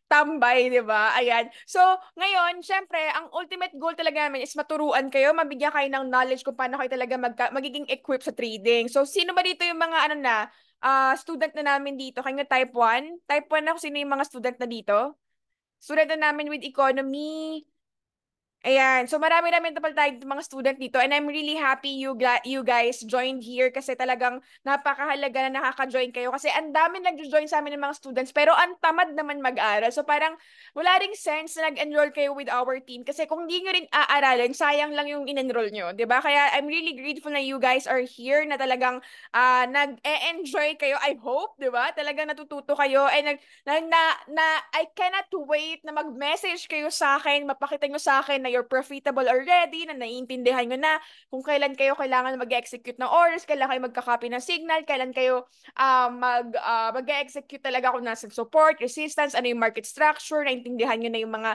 tambay, di ba? Ayan. So, ngayon, syempre, ang ultimate goal talaga namin is maturuan kayo, mabigyan kayo ng knowledge kung paano kayo talaga magiging equipped sa trading. So, sino ba dito yung mga student na namin dito? Kanya type 1? Type 1 ako, sino yung mga student na dito? Student na namin with economy. Ayan. So marami-rami na pala tayo mga student dito and I'm really happy you guys joined here kasi talagang napakahalaga na nakaka-join kayo kasi ang dami nag-join sa amin ng mga students pero ang tamad naman mag-aral. So parang wala ring sense na nag-enroll kayo with our team kasi kung di nyo rin aaralin, sayang lang yung in-enroll nyo. 'Di ba? Kaya I'm really grateful na you guys are here na talagang nag-e-enjoy kayo. I hope, 'di ba? Talagang natututo kayo and I cannot wait na mag-message kayo sa akin, mapakita nyo sa akin na you're profitable already, na naiintindihan nyo na kung kailan kayo kailangan mag-execute ng orders, kailan kayo magka-copy ng signal, kailan kayo mag-execute talaga kung nasa support, resistance, ano yung market structure, naintindihan nyo na yung mga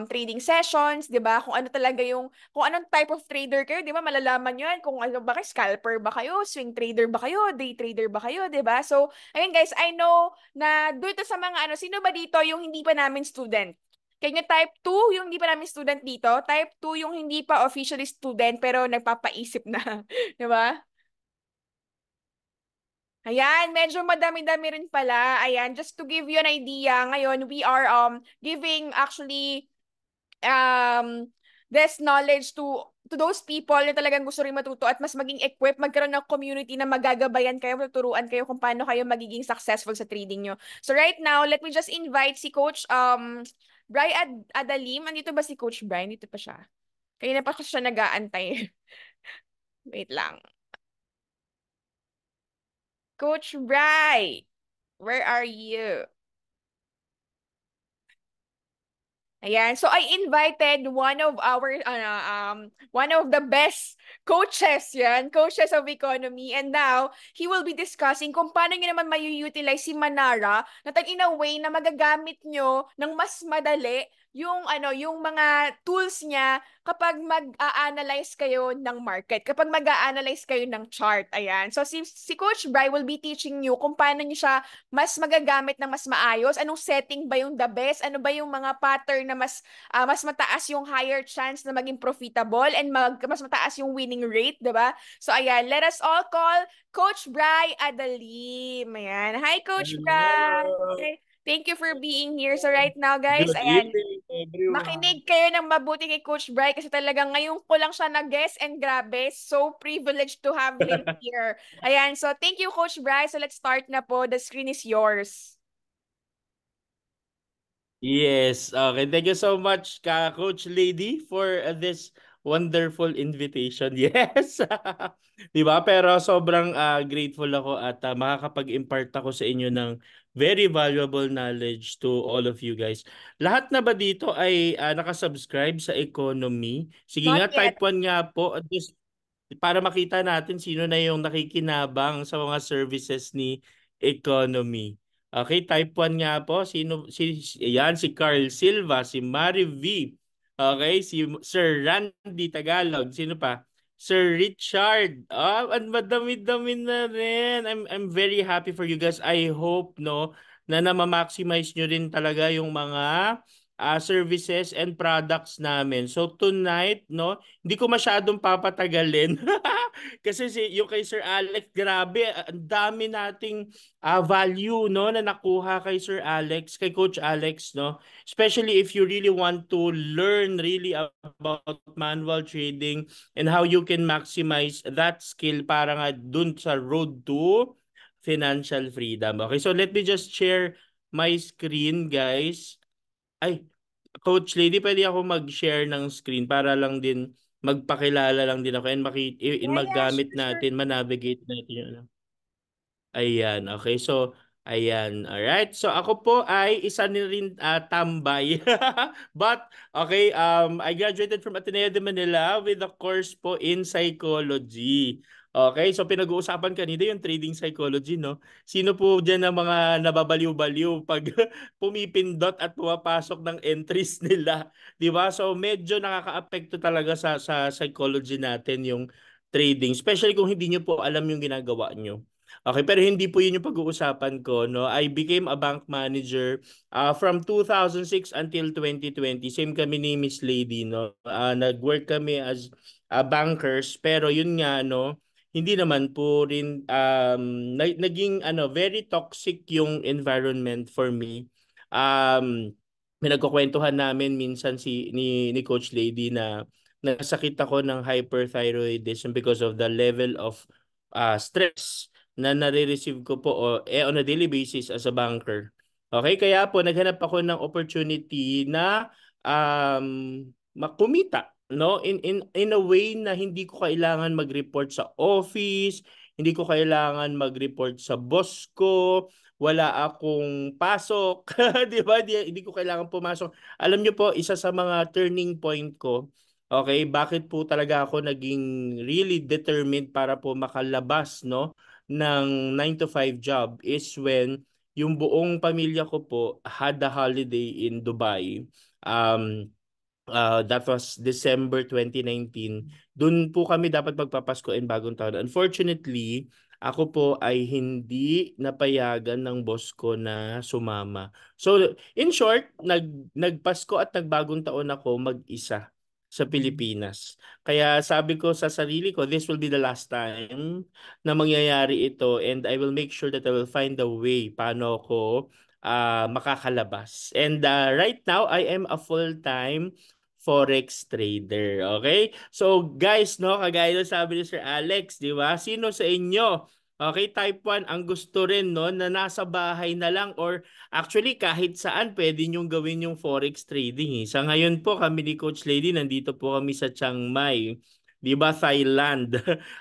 trading sessions, 'di ba? Kung ano talaga yung kung anong type of trader kayo, 'di ba? Malalaman nyo yan kung ano ba kayo, scalper ba kayo, swing trader ba kayo, day trader ba kayo, 'di ba? So, ayun guys, I know na dito sa mga sino ba dito yung hindi pa namin student? Kaya type 2 yung hindi pa namin student dito, type 2 yung hindi pa officially student pero nagpapaisip na, 'di ba? Ayan, medyo madami-dami rin pala. Ayan, just to give you an idea, ngayon we are giving actually um this knowledge to those people na talagang gusto rin matuto at mas maging equipped, magkaroon ng community na magagabayan kayo, tuturuan kayo kung paano kayo magiging successful sa trading nyo. So right now, let me just invite si Coach Brian Adalim. Andito ba si Coach Brian? Dito pa siya. Kanina pa siya nag-aantay. Wait lang. Coach Brian, where are you? Ayan. So I invited one of the best coaches yan, coaches of economy. And now, he will be discussing kung paano nyo naman mayu-utilize si Manara na in a way na magagamit nyo ng mas madali yung mga tools niya kapag mag-a-analyze kayo ng market, kapag mag-a-analyze kayo ng chart. Ayan. So si Coach Bry will be teaching you kung paano nyo siya mas magagamit ng mas maayos, anong setting ba yung the best, ano ba yung mga pattern na mas mataas yung higher chance na maging profitable and mas mataas yung winning rate, 'di ba? So ayan, let us all call Coach Bry Adalim. Ayan. Hi Coach Bry. Hello. Thank you for being here. So right now, guys, Good ayan, evening, everyone. makinig kayo ng mabuti kay Coach Bry kasi talagang ngayon ko lang siya nag-guest and grabe, so privileged to have him here. Ayan, so thank you Coach Bry. So let's start na po. The screen is yours. Yes, okay. Thank you so much, Coach Lady, for this wonderful invitation. Yes. 'Di ba? Pero sobrang grateful ako at makakapag-impart ako sa inyo ng very valuable knowledge to all of you guys. Lahat na ba dito ay nakasubscribe sa economy? Sige Not nga, yet. type 1 nga po at least para makita natin sino na yung nakikinabang sa mga services ni economy. Okay, type 1 nga po. Yan, si Carl Silva, si Mari V. Okay, si Sir Randy Tagalog. Sino pa? Sir Richard. Ang madami-dami na rin. I'm very happy for you guys. I hope no na na-maximize nyo rin talaga yung mga services and products namin. So tonight, no, hindi ko masyadong papatagalin. Kasi yung kay Sir Alex, grabe, ang dami nating value no na nakuha kay Sir Alex, kay Coach Alex, no. Especially if you really want to learn really about manual trading and how you can maximize that skill para nga dun sa road to financial freedom. Okay, so let me just share my screen, guys. Ay, Coach Lady, pwede ako mag-share ng screen para lang din magpakilala lang din ako and Yeah, yeah, magamit sure, sure. natin, manavigate natin yung ano. Ayan, okay. So, ayan. Alright. So, ako po ay isa ni rin tambay. But, okay, I graduated from Ateneo de Manila with a course po in psychology. Okay, so pinag-uusapan kanina yung trading psychology, no? Sino po dyan ang mga nababaliw-baliw pag pumipindot at pumapasok ng entries nila? Di ba? So, medyo nakaka-apekto talaga sa psychology natin yung trading. Especially kung hindi nyo po alam yung ginagawa nyo. Okay, pero hindi po yun yung pag-uusapan ko, no? I became a bank manager from 2006 until 2020. Same kami ni Miss Lady, no? Nag-work kami as bankers, pero yun nga, no? Hindi naman po rin naging very toxic yung environment for me. Pinagkukwentuhan namin minsan ni Coach Lady na nasakit ako ng hyperthyroidism because of the level of stress na nare-receive ko po on a daily basis as a banker. Okay, kaya po naghanap ako ng opportunity na makumita, no? In a way na hindi ko kailangan mag-report sa office, hindi ko kailangan mag-report sa boss ko, wala akong pasok, 'di ba? Hindi ko kailangan pumasok. Alam niyo po, isa sa mga turning point ko. Okay, bakit po talaga ako naging really determined para po makalabas, no, ng 9 to 5 job is when yung buong pamilya ko po had a holiday in Dubai. Um, that was December 2019. Doon po kami dapat magpapasko and bagong taon. Unfortunately, ako po ay hindi napayagan ng boss ko na sumama. So, in short, nagpasko at nagbagong taon ako mag-isa sa Pilipinas. Kaya sabi ko sa sarili ko, this will be the last time na mangyayari ito and I will make sure that I will find a way paano ako makakalabas. And right now, I am a full-time Forex trader. Okay? So guys, no, kagaya ng sabi ni Sir Alex, di ba? Sino sa inyo? Okay, type 1 ang gusto rin no na nasa bahay na lang or actually kahit saan pwede nyong gawin yung forex trading. Sa ngayon po kami ni Coach Lady nandito po kami sa Chiang Mai. 'Di ba, Thailand?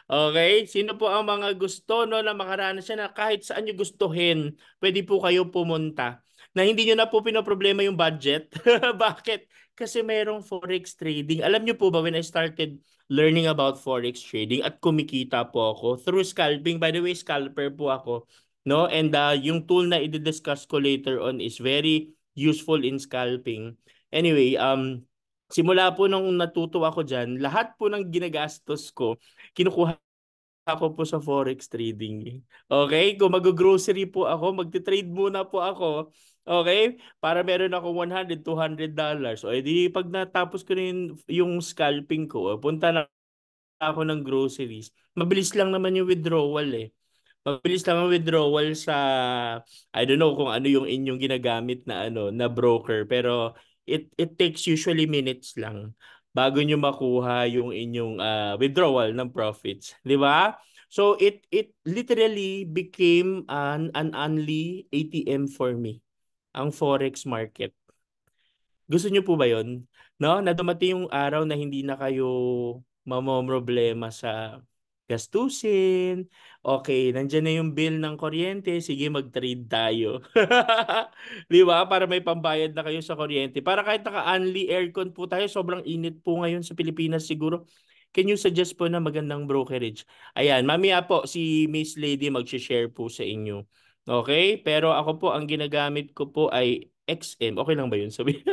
Okay? Sino po ang mga gusto no na makaranas siya na kahit saan niyo gustuhin, pwede po kayo pumunta. na hindi nyo na po pinoproblema yung budget. Bakit? Kasi merong forex trading. Alam nyo po ba, when I started learning about forex trading at kumikita po ako through scalping, by the way, scalper po ako, no? And yung tool na i-discuss ko later on is very useful in scalping. Anyway, simula po nung natuto ako dyan, lahat po ng ginagastos ko, kinukuha ako po sa forex trading. Okay? Kung mag-grocery po ako, magte-trade muna po ako. Okay? Para meron ako $100, $200. O edi pag natapos ko na yung scalping ko, punta na ako ng groceries. Mabilis lang naman yung withdrawal eh. Mabilis lang ang withdrawal sa I don't know kung ano yung inyong ginagamit na na broker, pero it takes usually minutes lang bago nyo makuha yung inyong withdrawal ng profits, 'di ba? So it literally became an only ATM for me, ang forex market. Gusto niyo po ba 'yon? No, na dumating yung araw na hindi na kayo mamomroblema sa gastusin. Okay, nandiyan na yung bill ng kuryente. Sige, mag-trade tayo. Di ba? Para may pambayad na kayo sa kuryente. Para kahit naka-only aircon po tayo, sobrang init po ngayon sa Pilipinas siguro. Can you suggest po na magandang brokerage? Ayan, mamaya po si Miss Lady mag-share po sa inyo. Okay? Pero ako po, ang ginagamit ko po ay XM. Okay lang ba yun? Sabi.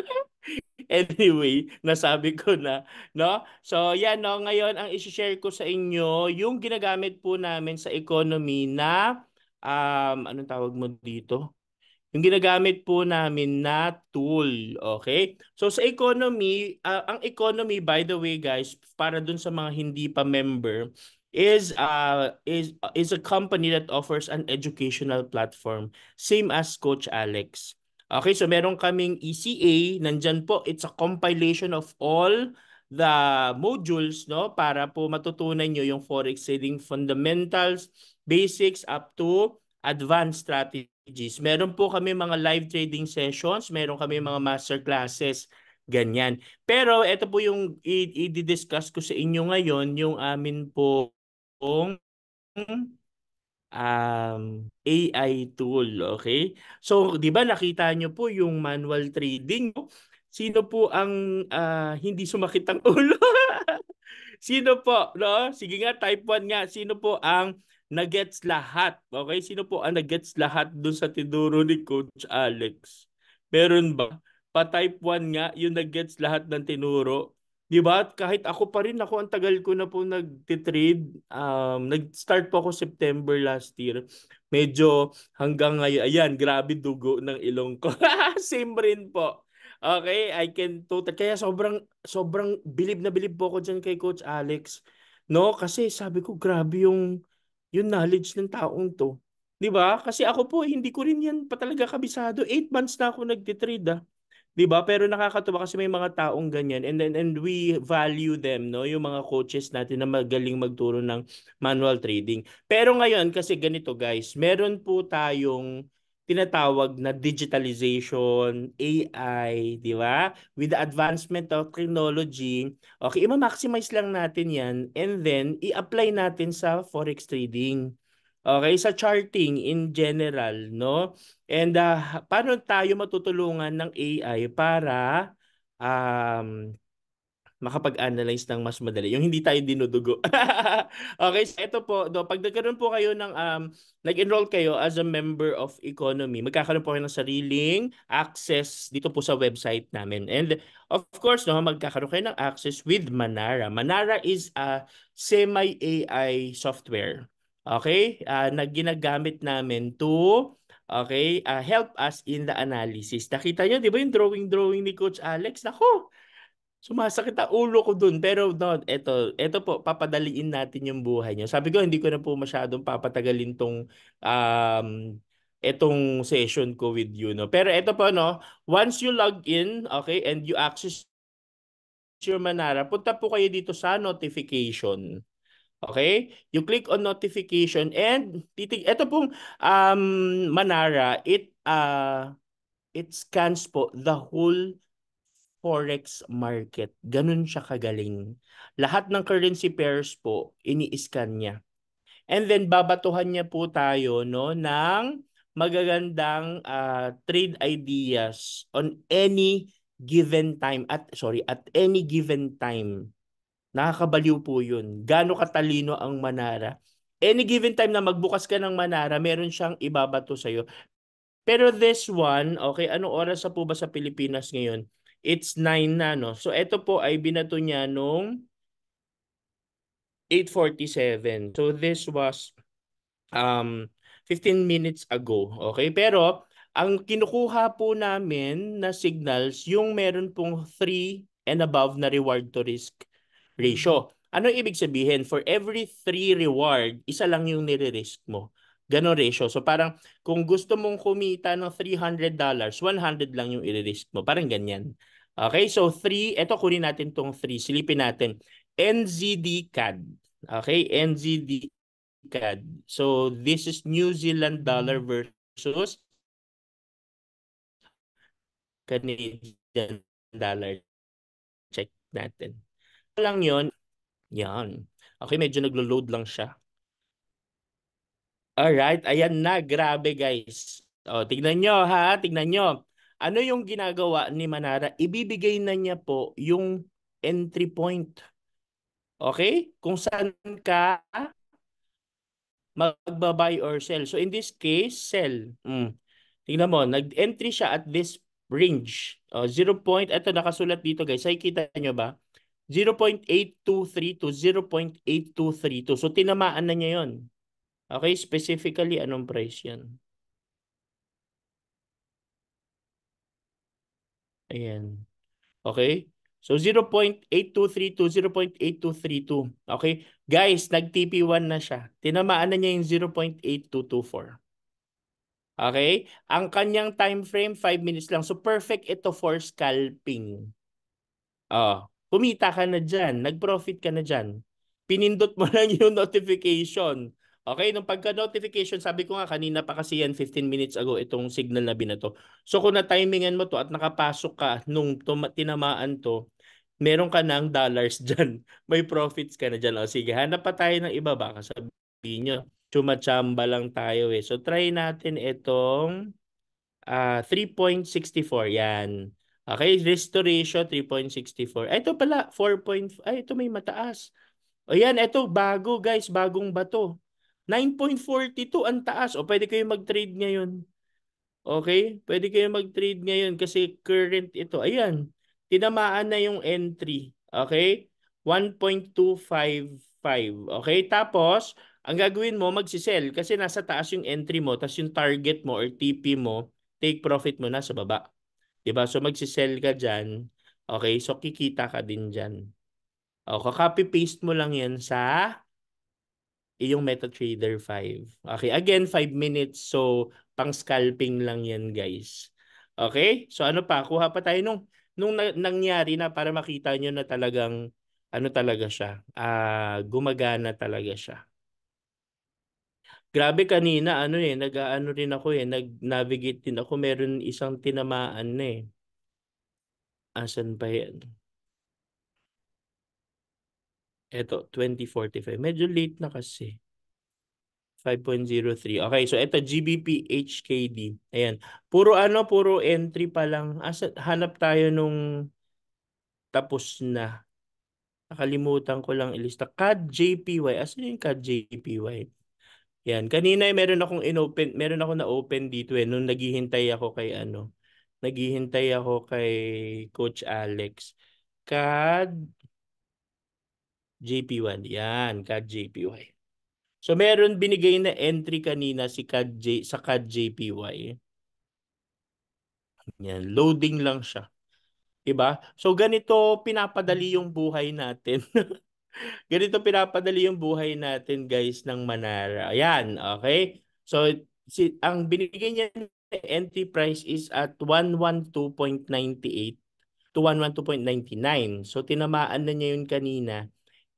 Anyway, nasabi ko na, no? So, yan, no? Ngayon, ang isi-share ko sa inyo, yung ginagamit po namin sa economy na, anong tawag mo dito? Yung ginagamit po namin na tool, okay? So sa economy, ang economy by the way guys, para dun sa mga hindi pa member, is a company that offers an educational platform, same as Coach Alex. Okay, so meron kaming ECA, nandyan po, it's a compilation of all the modules, no, para po matutunan nyo yung forex trading fundamentals, basics up to advanced strategies. Meron po kami mga live trading sessions, meron kami mga master classes, ganyan. Pero ito po yung i-discuss ko sa inyo ngayon, yung amin po AI tool, okay? So, 'di ba nakita nyo po yung manual trading? Sino po ang hindi sumakit ang ulo? Sino po, no? Sige nga, type 1 nga. Sino po ang nagets lahat? Okay? Sino po ang nagets lahat dun sa tinuro ni Coach Alex? Meron ba? Pa-type 1 nga, yung nagets lahat ng tinuro. Di ba? Kahit ako pa rin, ako ang tagal ko na po nag-trade. Nag-start po ako September last year. Medyo hanggang ngayon, ayan, grabe dugo ng ilong ko. Same rin po. Okay, I can total. Kaya sobrang bilib na bilib po ako dyan kay Coach Alex. No, kasi sabi ko grabe yung knowledge ng taong to. 'Di ba? Kasi ako po hindi ko rin yan pa talaga kabisado. 8 months na ako nagtitrade 'Di ba? Pero nakakatuwa kasi may mga taong ganyan and we value them, no? Yung mga coaches natin na magaling magturo ng manual trading. Pero ngayon kasi ganito guys, meron po tayong tinatawag na digitalization, AI, 'di ba? With the advancement of technology, okay, i-maximize lang natin 'yan and then i-apply natin sa forex trading. Okay, sa charting in general, no? And paano tayo matutulungan ng AI para um, makapag-analyze ng mas madali. Yung hindi tayo dinudugo. Okay, so ito po, pag nagkaroon po kayo ng, nag-enroll kayo as a member of economy, magkakaroon po kayo ng sariling access dito po sa website namin. And of course, no, magkakaroon kayo ng access with Manara. Manara is a semi-AI software. Okay? Na ginagamit namin to help us in the analysis. Nakita nyo, di ba yung drawing ni Coach Alex? Nako, sumasakit ang ulo ko dun. Pero no, eto po, papadaliin natin yung buhay niyo. Sabi ko, hindi ko na po masyadong papatagalin etong session ko with you, no. Pero eto po, no, once you log in, okay, and you access your Manara, punta po kayo dito sa notification. Okay? You click on notification and ito pong Manara, it scans po the whole forex market. Ganun siya kagaling. Lahat ng currency pairs po, ini-scan niya. And then babatuhan niya po tayo no ng magagandang trade ideas on any given time at any given time. Nakakabaliw po 'yun. Gaano katalino ang Manara. Any given time na magbukas ka ng Manara, meron siyang ibabato sa iyo. Pero this one, okay, anong oras na po ba sa Pilipinas ngayon? It's 9 na, no? So ito po ay binato niya nung 8:47. So this was 15 minutes ago. Okay? Pero ang kinukuha po namin na signals yung meron pong 3 and above na reward to risk ratio. Ano ibig sabihin? For every 3 reward, isa lang yung nire-risk mo. Ganon ratio. So parang kung gusto mong kumita ng $300, 100 lang yung i-risk mo. Parang ganyan. Okay? So 3, eto kunin natin tong 3. Silipin natin. NZD CAD. Okay? NZD CAD. So this is New Zealand dollar versus Canadian dollar. Check natin. Lang yon. Yan. Okay, medyo naglo-load lang siya. Alright, ayan na. Grabe guys. O, tignan nyo ha. Tignan nyo. Ano yung ginagawa ni Manara? Ibibigay na niya po yung entry point. Okay? Kung saan ka magba-buy or sell. So in this case, sell. Tingnan mo, nag-entry siya at this range. 0. Ito nakasulat dito guys. Ay kita nyo ba? 0.8232 to 0.8232. So tinamaan na niya yon. Okay, specifically anong price yan? Ayan. Okay? So 0.8232, 0.8232. Okay? Guys, nag-TP1 na siya. Tinamaan na niya yung 0.8224. Okay? Ang kanyang time frame 5 minutes lang. So perfect ito for scalping. Kumita ka na dyan. Nag-profit ka na dyan. Pinindot mo lang yung notification. Okay, nung pagka-notification, sabi ko nga kanina pa kasi yan 15 minutes ago itong signal na binato. So kung na-timingan mo to at nakapasok ka nung tinamaan to, meron ka ng dollars dyan. May profits ka na dyan. O sige, hanap pa tayo ng iba. Baka sabihin nyo, chumachamba lang tayo eh. So try natin itong 3.64. Yan. Okay, restoration 3.64. Ito pala 4. Ay, ito may mataas. Ayan, ito bago guys, bagong bato. 9.42 ang taas. O pwede kayo mag-trade ngayon. Okay? Pwede kayo mag-trade ngayon kasi current ito. Ayan. Tinamaan na yung entry. Okay? 1.255. Okay? Tapos, ang gagawin mo, magsisell kasi nasa taas yung entry mo, tapos yung target mo or TP mo, take profit mo na sa baba. Diba? So, magsisell ka dyan. Okay? So, kikita ka din dyan. O, copy-paste mo lang yan sa iyong MetaTrader 5. Okay, again 5 minutes. So pang scalping lang yan, guys. Okay? So ano pa? Kuha pa tayo nung nangyari na para makita nyo na talagang ano talaga siya. Gumagana talaga siya. Grabe kanina nag-aano rin ako nag-navigate din ako, meron isang tinamaan na eh. Asan pa yan? Ito, 2045. Medyo late na kasi. 5.03. Okay, so ito GBP HKD. Ayan. Puro entry pa lang. Hanap tayo nung tapos na. Nakalimutan ko lang ilista. CAD JPY. Asan yung CAD JPY? Yan. Kanina meron akong na-open dito nung naghihintay ako kay Naghihintay ako kay Coach Alex. CAD JPY. Yan, CAD JPY. So meron binigay na entry kanina sa CAD JPY. Yan, loading lang siya. Diba? So ganito pinapadali yung buhay natin. Ganito pinapadali yung buhay natin, guys, ng Manara. Ayan, okay? So ang binigay niya na entry price is at 112.98 to 112.99. So tinamaan na niya yun kanina.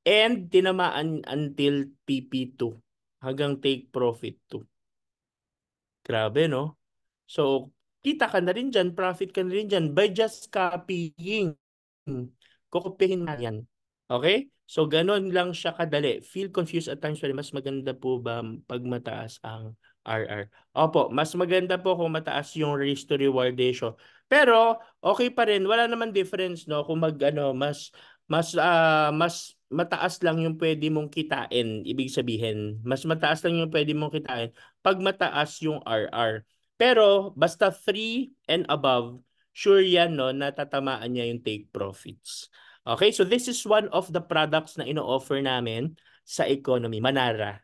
And tinamaan until PP2 hanggang take profit 2. Grabe, no? So, kita ka na rin dyan, profit ka na rin dyan by just copying. Kukupihin na yan. Okay? So, ganun lang siya kadali. Feel confused at times, pero mas maganda po ba pag mataas ang RR. Opo, mas maganda po kung mataas yung risk to reward ratio. Pero okay pa rin, wala naman difference no kung mas mataas lang yung pwede mong kitain, ibig sabihin. Mas mataas lang yung pwede mong kitain pag mataas yung RR. Pero basta 3 and above, sure yan no na tatamaan niya yung take profits. Okay, so this is one of the products na ino-offer namin sa economy, Manara.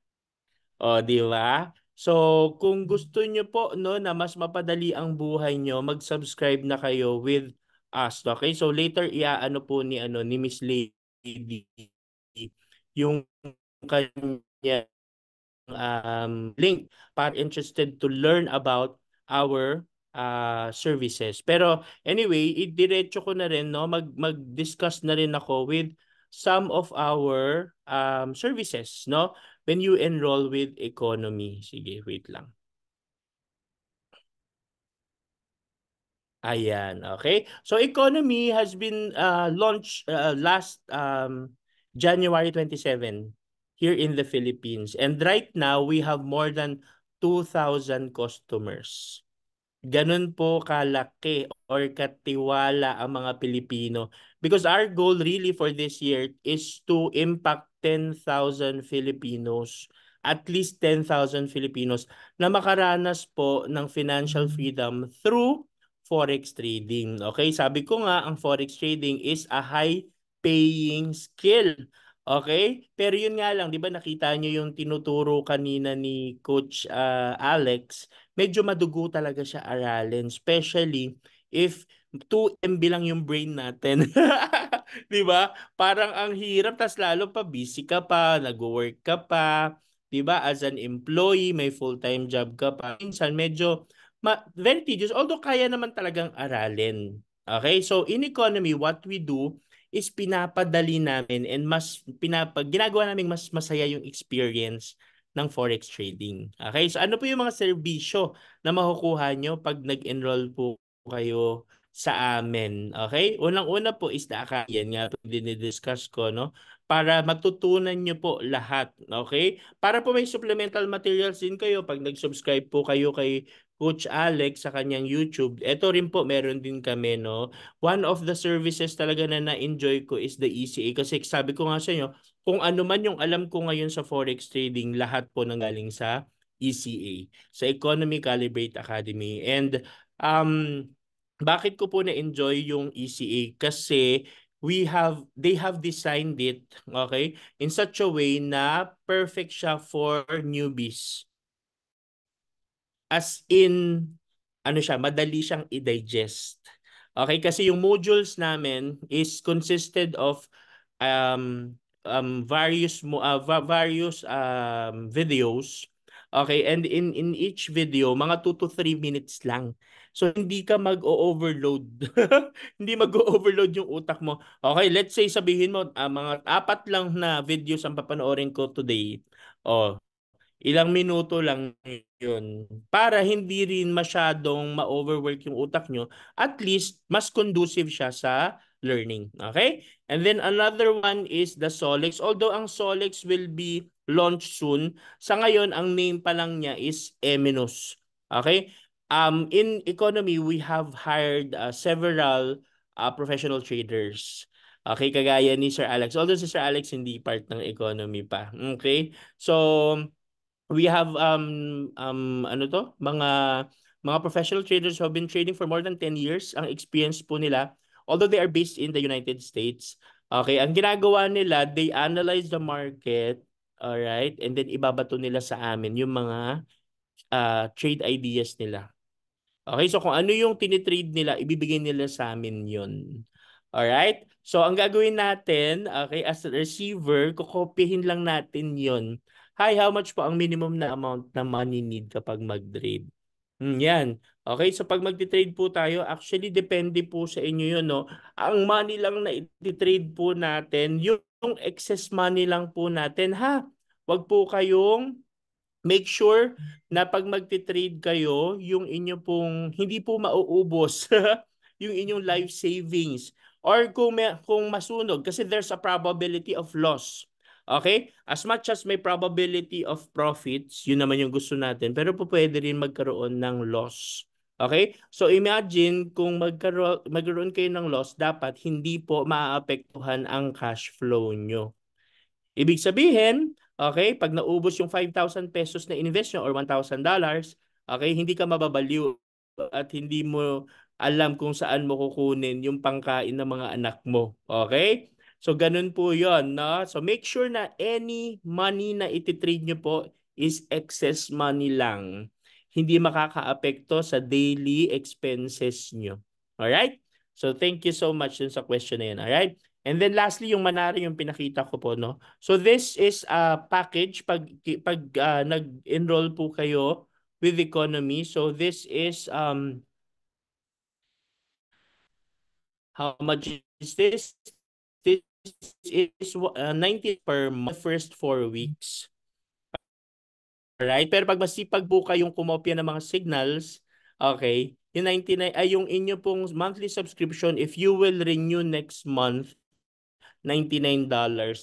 O, di ba? So, kung gusto nyo po no na mas mapadali ang buhay nyo, mag-subscribe na kayo with us. Okay? So later iaano po ni Miss Lady yung kanya link para interested to learn about our services. Pero anyway, idiretso ko na rin no mag-discuss na rin ako with some of our services no when you enroll with economy. Sige, wait lang. Ayan, okay. So economy has been launched last January 27 here in the Philippines. And right now we have more than 2,000 customers. Ganun po kalaki or katiwala ang mga Pilipino. Because our goal really for this year is to impact 10,000 Filipinos, at least 10,000 Filipinos na makaranas po ng financial freedom through forex trading. Okay, sabi ko nga ang forex trading is a high paying skill. Okay? Pero yun nga lang, 'di ba nakita niyo yung tinuturo kanina ni Coach Alex, medyo madugo talaga siya aralin, especially if 2 MB lang yung brain natin. 'Di ba? Parang ang hirap, tas lalo pa busy ka pa, nagwo-work ka pa, 'di ba? As an employee, may full-time job ka pa. Minsan medyo very tedious, although kaya naman talagang aralin. Okay? So in economy, what we do is pinapadali namin and ginagawa namin mas masaya yung experience ng forex trading. Okay? So ano po yung mga serbisyo na makukuha nyo pag nag-enroll po kayo sa amin? Okay? Unang-una po is the academy. Yan nga po dinidiscuss ko, no? Para matutunan nyo po lahat. Okay? Para po may supplemental materials din kayo pag nag-subscribe po kayo kay Coach Alex sa kanyang YouTube. Ito rin po, meron din kami, no? One of the services talaga na na-enjoy ko is the ECA. Kasi sabi ko nga sa inyo, kung ano man yung alam ko ngayon sa forex trading, lahat po nanggaling sa ECA, sa Economy Calibrate Academy. And bakit ko po na-enjoy yung ECA? Kasi they have designed it, okay, in such a way na perfect siya for newbies. As in, ano siya, madali siyang i-digest. Okay, kasi yung modules namin is consisted of various videos. Okay, and in each video, mga 2 to 3 minutes lang. So hindi ka mag-overload. Hindi mag-overload yung utak mo. Okay, let's say sabihin mo mga 4 lang na videos ang papanoorin ko today. Oh, ilang minuto lang yun. Para hindi rin masyadong ma-overwork yung utak nyo, at least mas conducive siya sa learning. Okay? And then another one is the Solex. Although ang Solex will be launched soon, sa ngayon ang name pa lang niya is Eminus. Okay? In economy, we have hired several professional traders. Okay, kagaya ni Sir Alex. Although si Sir Alex hindi part ng economy pa. Okay? So, we have mga professional traders who have been trading for more than 10 years. Ang experience po nila, although they are based in the United States, okay, ang ginagawa nila, they analyze the market, all right, and then ibabato nila sa amin yung mga trade ideas nila. Okay, so kung ano yung tinitrade nila, ibibigay nila sa amin yun. Alright? So, ang gagawin natin, okay, as a receiver, kukopihin lang natin yun. Hi, how much po ang minimum na amount na money need kapag mag-trade? Yan. Okay, so pag mag-trade po tayo, actually, depende po sa inyo yun, no? Ang money lang na i-trade po natin, yung excess money lang po natin, ha? Wag po kayong make sure na pag magti-trade kayo, yung inyo pong hindi po mauubos yung inyong life savings or kung masunog kasi there's a probability of loss. Okay? As much as may probability of profits, yun naman yung gusto natin, pero po pwede rin magkaroon ng loss. Okay? So imagine kung magkaroon kayo ng loss, dapat hindi po maaapektuhan ang cash flow nyo. Ibig sabihin, okay, pag naubos yung 5,000 pesos na invest nyo or $1,000, okay, hindi ka mababaliw at hindi mo alam kung saan mo kukunin yung pangkain ng mga anak mo. Okay? So, ganun po yon, no? So, make sure na any money na ititrade nyo po is excess money lang. Hindi makakaapekto sa daily expenses nyo. Alright? So, thank you so much dun sa question na yun. Alright? And then lastly, yung Manara yung pinakita ko po, no? So, this is a package pag nag-enroll po kayo with economy. So, this is how much is this? This is 90 per month, first 4 weeks. Alright? Pero pag masipag po kayong kumopya ng mga signals, okay, yung 99 ay yung inyo pong monthly subscription, if you will renew next month, $99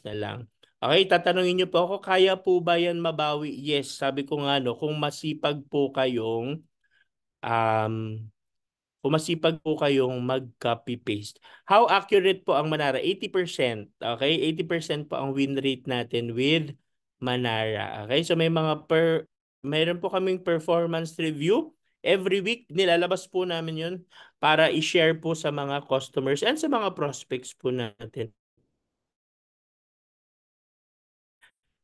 na lang. Okay, tatanungin niyo po ako, kaya po ba yan mabawi? Yes, sabi ko nga no, kung masipag po kayong mag-copy paste. How accurate po ang Manara? 80%. Okay? 80% po ang win rate natin with Manara. Okay? So mayroon po kaming performance review. Every week, nilalabas po namin yun para i-share po sa mga customers and sa mga prospects po natin.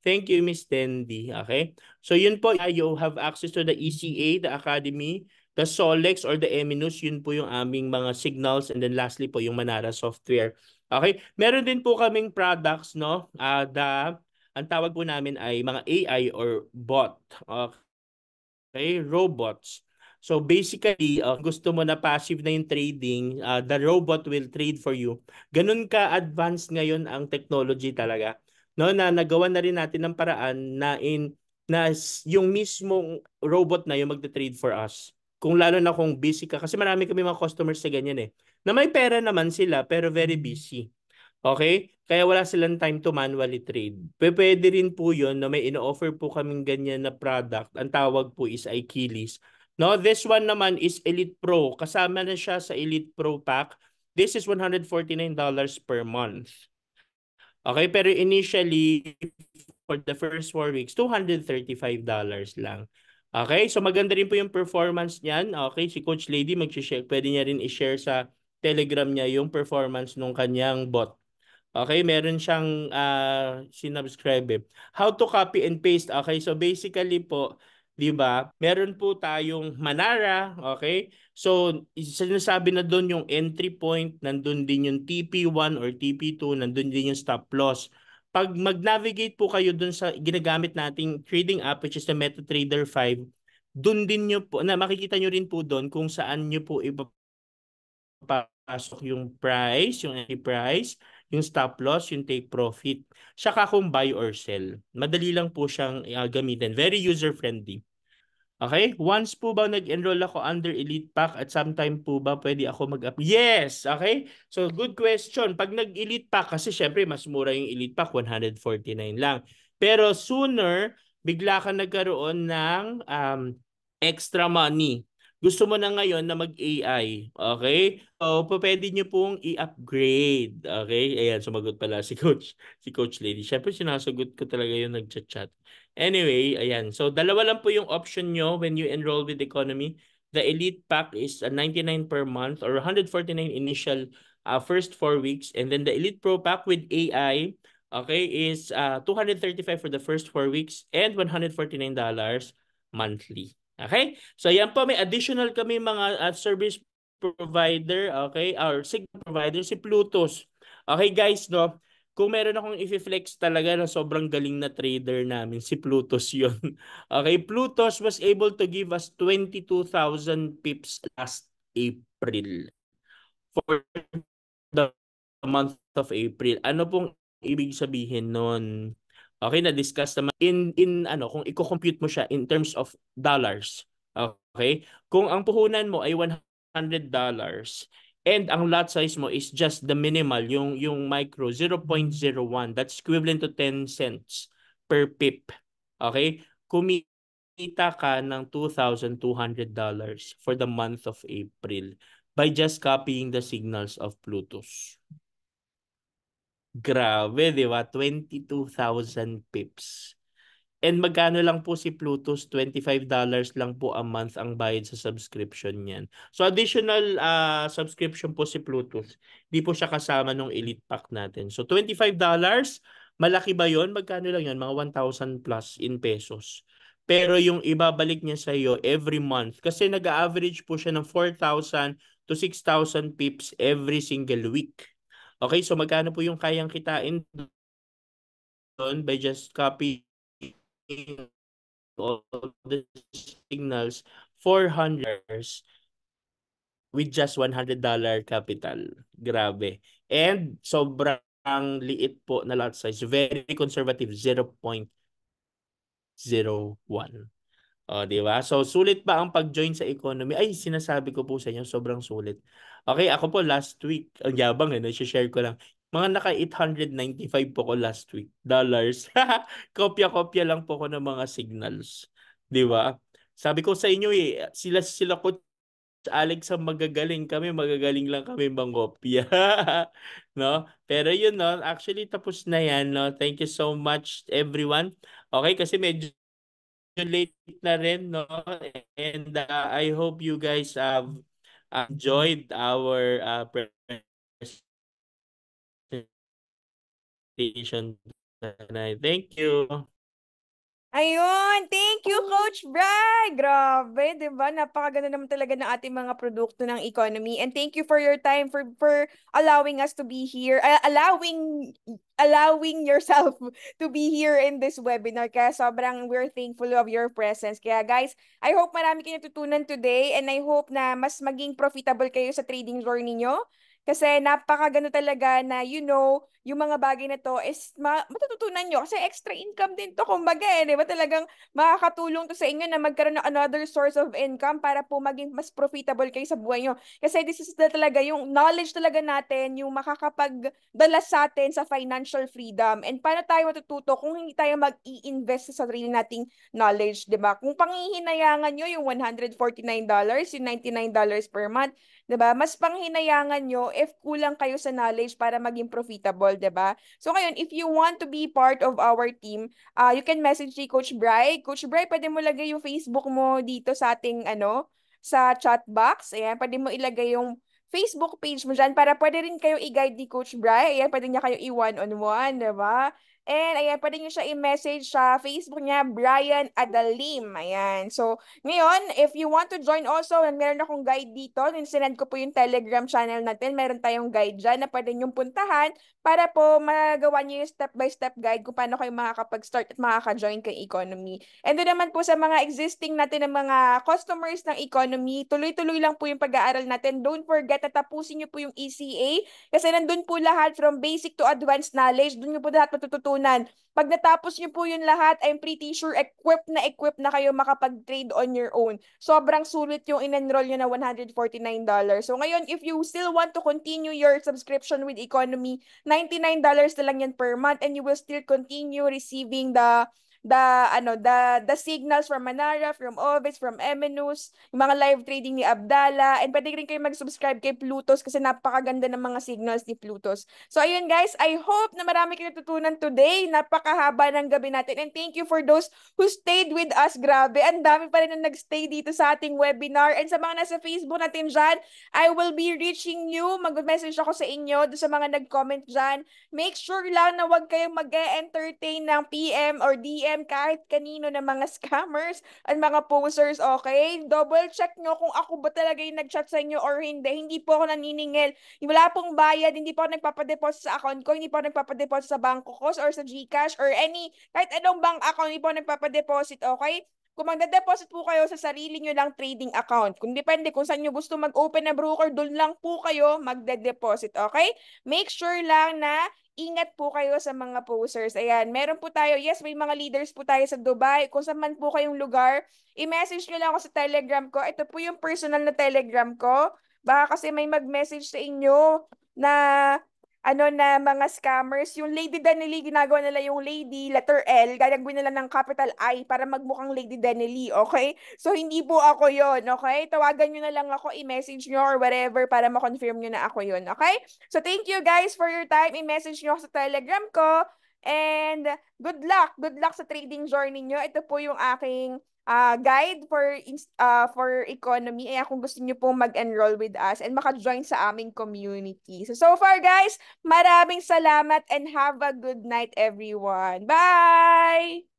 Thank you, Miss Dendy. Okay? So yun po, you have access to the ECA, the Academy, the Solex or the Eminus, yun po yung aming mga signals, and then lastly po yung Manara software. Okay? Meron din po kaming products, no? Ang tawag po namin ay mga AI or bot. Okay? Robots. So basically, gusto mo na passive na yung trading, the robot will trade for you. Ganun ka-advanced ngayon ang technology talaga. No, na nagawa na rin natin ng paraan na yung mismong robot na yung magte-trade for us. Kung lalo na kung busy ka, kasi marami kami mga customers sa ganyan eh. Na may pera naman sila pero very busy. Okay? Kaya wala silang time to manually trade. Pwede rin po yun na may ino-offer po kaming ganyan na product. Ang tawag po is Achilles. No, this one naman is Elite Pro. Kasama na siya sa Elite Pro pack. This is $149 per month. Okay, pero initially, for the first 4 weeks, $235 lang. Okay, so maganda rin po yung performance niyan. Okay, si Coach Lady mag-share, pwede niya rin i-share sa Telegram niya yung performance ng kanyang bot. Okay, meron siyang sinubscribe eh. How to copy and paste. Okay, so basically po, 'di ba? Meron po tayong Manara, okay? So sinasabi na doon yung entry point, nandun din yung TP1 or TP2, nandun din yung stop loss. Pag mag-navigate po kayo doon sa ginagamit nating trading app which is the MetaTrader 5, doon din nyo po, na makikita nyo rin po doon kung saan nyo po ipapasok yung price, yung entry price, yung stop loss, yung take profit. Saka kung buy or sell. Madali lang po siyang gamitin. Very user-friendly. Okay? Once po ba nag-enroll ako under Elite Pack at sometime po ba pwede ako mag-up? Yes! Okay? So, good question. Pag nag-Elite Pack, kasi syempre mas mura yung Elite Pack, 149 lang. Pero sooner, bigla ka nagkaroon ng extra money. Gusto mo na ngayon na mag-AI. Okay? So, pwede nyo pong i-upgrade. Okay? Ayan, sumagot pala si Coach Lady. Syempre, sinasagot ko talaga yung nag-chat-chat. Anyway, ayan. So, dalawa lang po yung option nyo when you enroll with economy. The Elite Pack is 99 per month or 149 initial first 4 weeks. And then the Elite Pro Pack with AI, okay, is 235 for the first 4 weeks and $149 monthly. Okay? So, yan po. May additional kami mga service provider, okay, or signal provider, si Plutus. Okay, guys, no? Kung meron akong i-flex talaga na sobrang galing na trader namin, si Plutus yun. Okay, Plutus was able to give us 22,000 pips last April for the month of April. Ano pong ibig sabihin nun? Okay, na-discuss naman kung i-compute mo siya in terms of dollars. Okay? Kung ang puhunan mo ay $100 And ang lot size mo is just the minimal, yung micro, 0.01. That's equivalent to 10 cents per pip. Okay? Kumita ka ng $2,200 for the month of April by just copying the signals of Bluetooth. Grabe, di ba? 22,000 pips. And magkano lang po si Plutus? $25 lang po a month ang bayad sa subscription niyan. So additional subscription po si Plutus. Di po siya kasama nung Elite Pack natin. So $25, malaki ba yon? Magkano lang yon? Mga 1,000 plus in pesos. Pero yung ibabalik niya sa iyo every month kasi nag-average po siya ng 4,000 to 6,000 pips every single week. Okay, so magkano po yung kayang kitain doon by just copying all the signals, 400 with just $100 capital. Grabe. And sobrang liit po na lot size. Very conservative, 0.01. Di ba? So, sulit ba ang pag-join sa economy? Ay, sinasabi ko po sa inyo, sobrang sulit. Okay, ako po last week, ang yabang share ko lang. Mga naka 895 po ko last week. Dollars. Kopya-kopya lang po ko ng mga signals. Di ba? Sabi ko sa inyo sila ko Alex ang magagaling kami, magagaling lang kami mangopya. No? Pero yun, no? Actually, tapos na yan, no? Thank you so much, everyone. Okay, kasi medyo late na rin, no? And I hope you guys have enjoyed our presentation tonight. Thank you. Ayun, thank you, Coach Bry. Grabe, 'di ba? Napakaganda naman talaga ng ating mga produkto ng economy. And thank you for your time for allowing us to be here, allowing yourself to be here in this webinar. Kaya sobrang we're thankful of your presence. Kaya guys, I hope marami kayo natutunan today and I hope na mas maging profitable kayo sa trading journey nyo. Kasi napakaganda talaga na yung mga bagay na to is matututunan nyo kasi extra income din to kumbaga di ba talagang makakatulong to sa inyo na magkaroon ng another source of income para po maging mas profitable kayo sa buhay nyo. Kasi this is talaga yung knowledge talaga natin yung makakapagdala sa atin sa financial freedom. And paano tayo matututo kung hindi tayo mag-i-invest sa sarili nating knowledge, di ba? Kung panghihinayangan nyo yung $149, yung $99 per month, 'di ba? Mas panghinayangan nyo if kulang kayo sa knowledge para maging profitable, 'di ba? So ngayon, if you want to be part of our team, you can message si Coach Bry. Coach Bry, pwede mo lagay yung Facebook mo dito sa ating sa chat box. Ayan, pwede mo ilagay yung Facebook page mo dyan para pwede rin kayo i-guide ni Coach Bry. Ayan, pwede niya kayo i-one-on-one, 'di ba? And ayan, pwede niyo siya i-message sa Facebook niya, Brian Adalim. Ayan. So, ngayon, if you want to join also, meron akong guide dito. Sinend ko po yung Telegram channel natin. Meron tayong guide dyan na pwede niyong puntahan para po magawa niyo yung step-by-step guide kung paano kayo makakapag-start at makaka-join kay economy. And doon naman po sa mga existing natin ng mga customers ng economy, tuloy-tuloy lang po yung pag-aaral natin. Don't forget na tapusin niyo po yung ECA kasi nandun po lahat from basic to advanced knowledge. Doon niyo po lahat matututunan. Pag natapos niyo po yun lahat, I'm pretty sure equipped na kayo makapag-trade on your own. Sobrang sulit yung in-enroll nyo na $149. So ngayon, if you still want to continue your subscription with economy, $99 na lang yan per month and you will still continue receiving the signals from Manara, from Ovis, from Emenus, yung mga live trading ni Abdala, and pwede rin kayo mag-subscribe kay Plutos kasi napakaganda ng mga signals ni Plutos. So ayun guys, I hope na marami kayo natutunan today. Napakahaba ng gabi natin and thank you for those who stayed with us. Grabe, ang dami pa rin na nag-stay dito sa ating webinar. And sa mga nasa Facebook natin dyan, I will be reaching you. Mag-message ako sa inyo doon sa mga nag-comment dyan. Make sure lang na wag kayong mag-entertain ng PM or DM kahit kanino ng mga scammers at mga posers, okay? Double check nyo kung ako ba talaga yung nag-chat sa inyo or hindi. Hindi po ako naniningil. Wala pong bayad, hindi po ako nagpapadeposit sa account ko, hindi po ako nagpapadeposit sa bangko ko or sa GCash or kahit anong bank account, hindi po ako nagpapadeposit, okay? Kung magda-deposit po kayo sa sarili nyo lang trading account, kung depende kung saan nyo gusto mag-open na broker, doon lang po kayo magda-deposit, okay? Make sure lang na ingat po kayo sa mga posers. Ayan, meron po tayo, yes, may mga leaders po tayo sa Dubai. Kung saan man po kayong lugar, i-message nyo lang ako sa Telegram ko. Ito po yung personal na Telegram ko. Baka kasi may mag-message sa inyo na na mga scammers. Yung Lady Denely, ginagawa nila yung Lady, letter L, gagawin nila ng capital I para magmukhang Lady Denely, okay? So, hindi po ako yon, okay? Tawagan nyo na lang ako, i-message nyo or whatever para ma-confirm nyo na ako yon, okay? So, thank you guys for your time. I-message nyo ako sa Telegram ko. And good luck. Good luck sa trading journey nyo. Ito po yung aking guide for economy. Kung gusto niyo pong mag-enroll with us and maka-join sa aming community. So far guys, maraming salamat and have a good night everyone. Bye!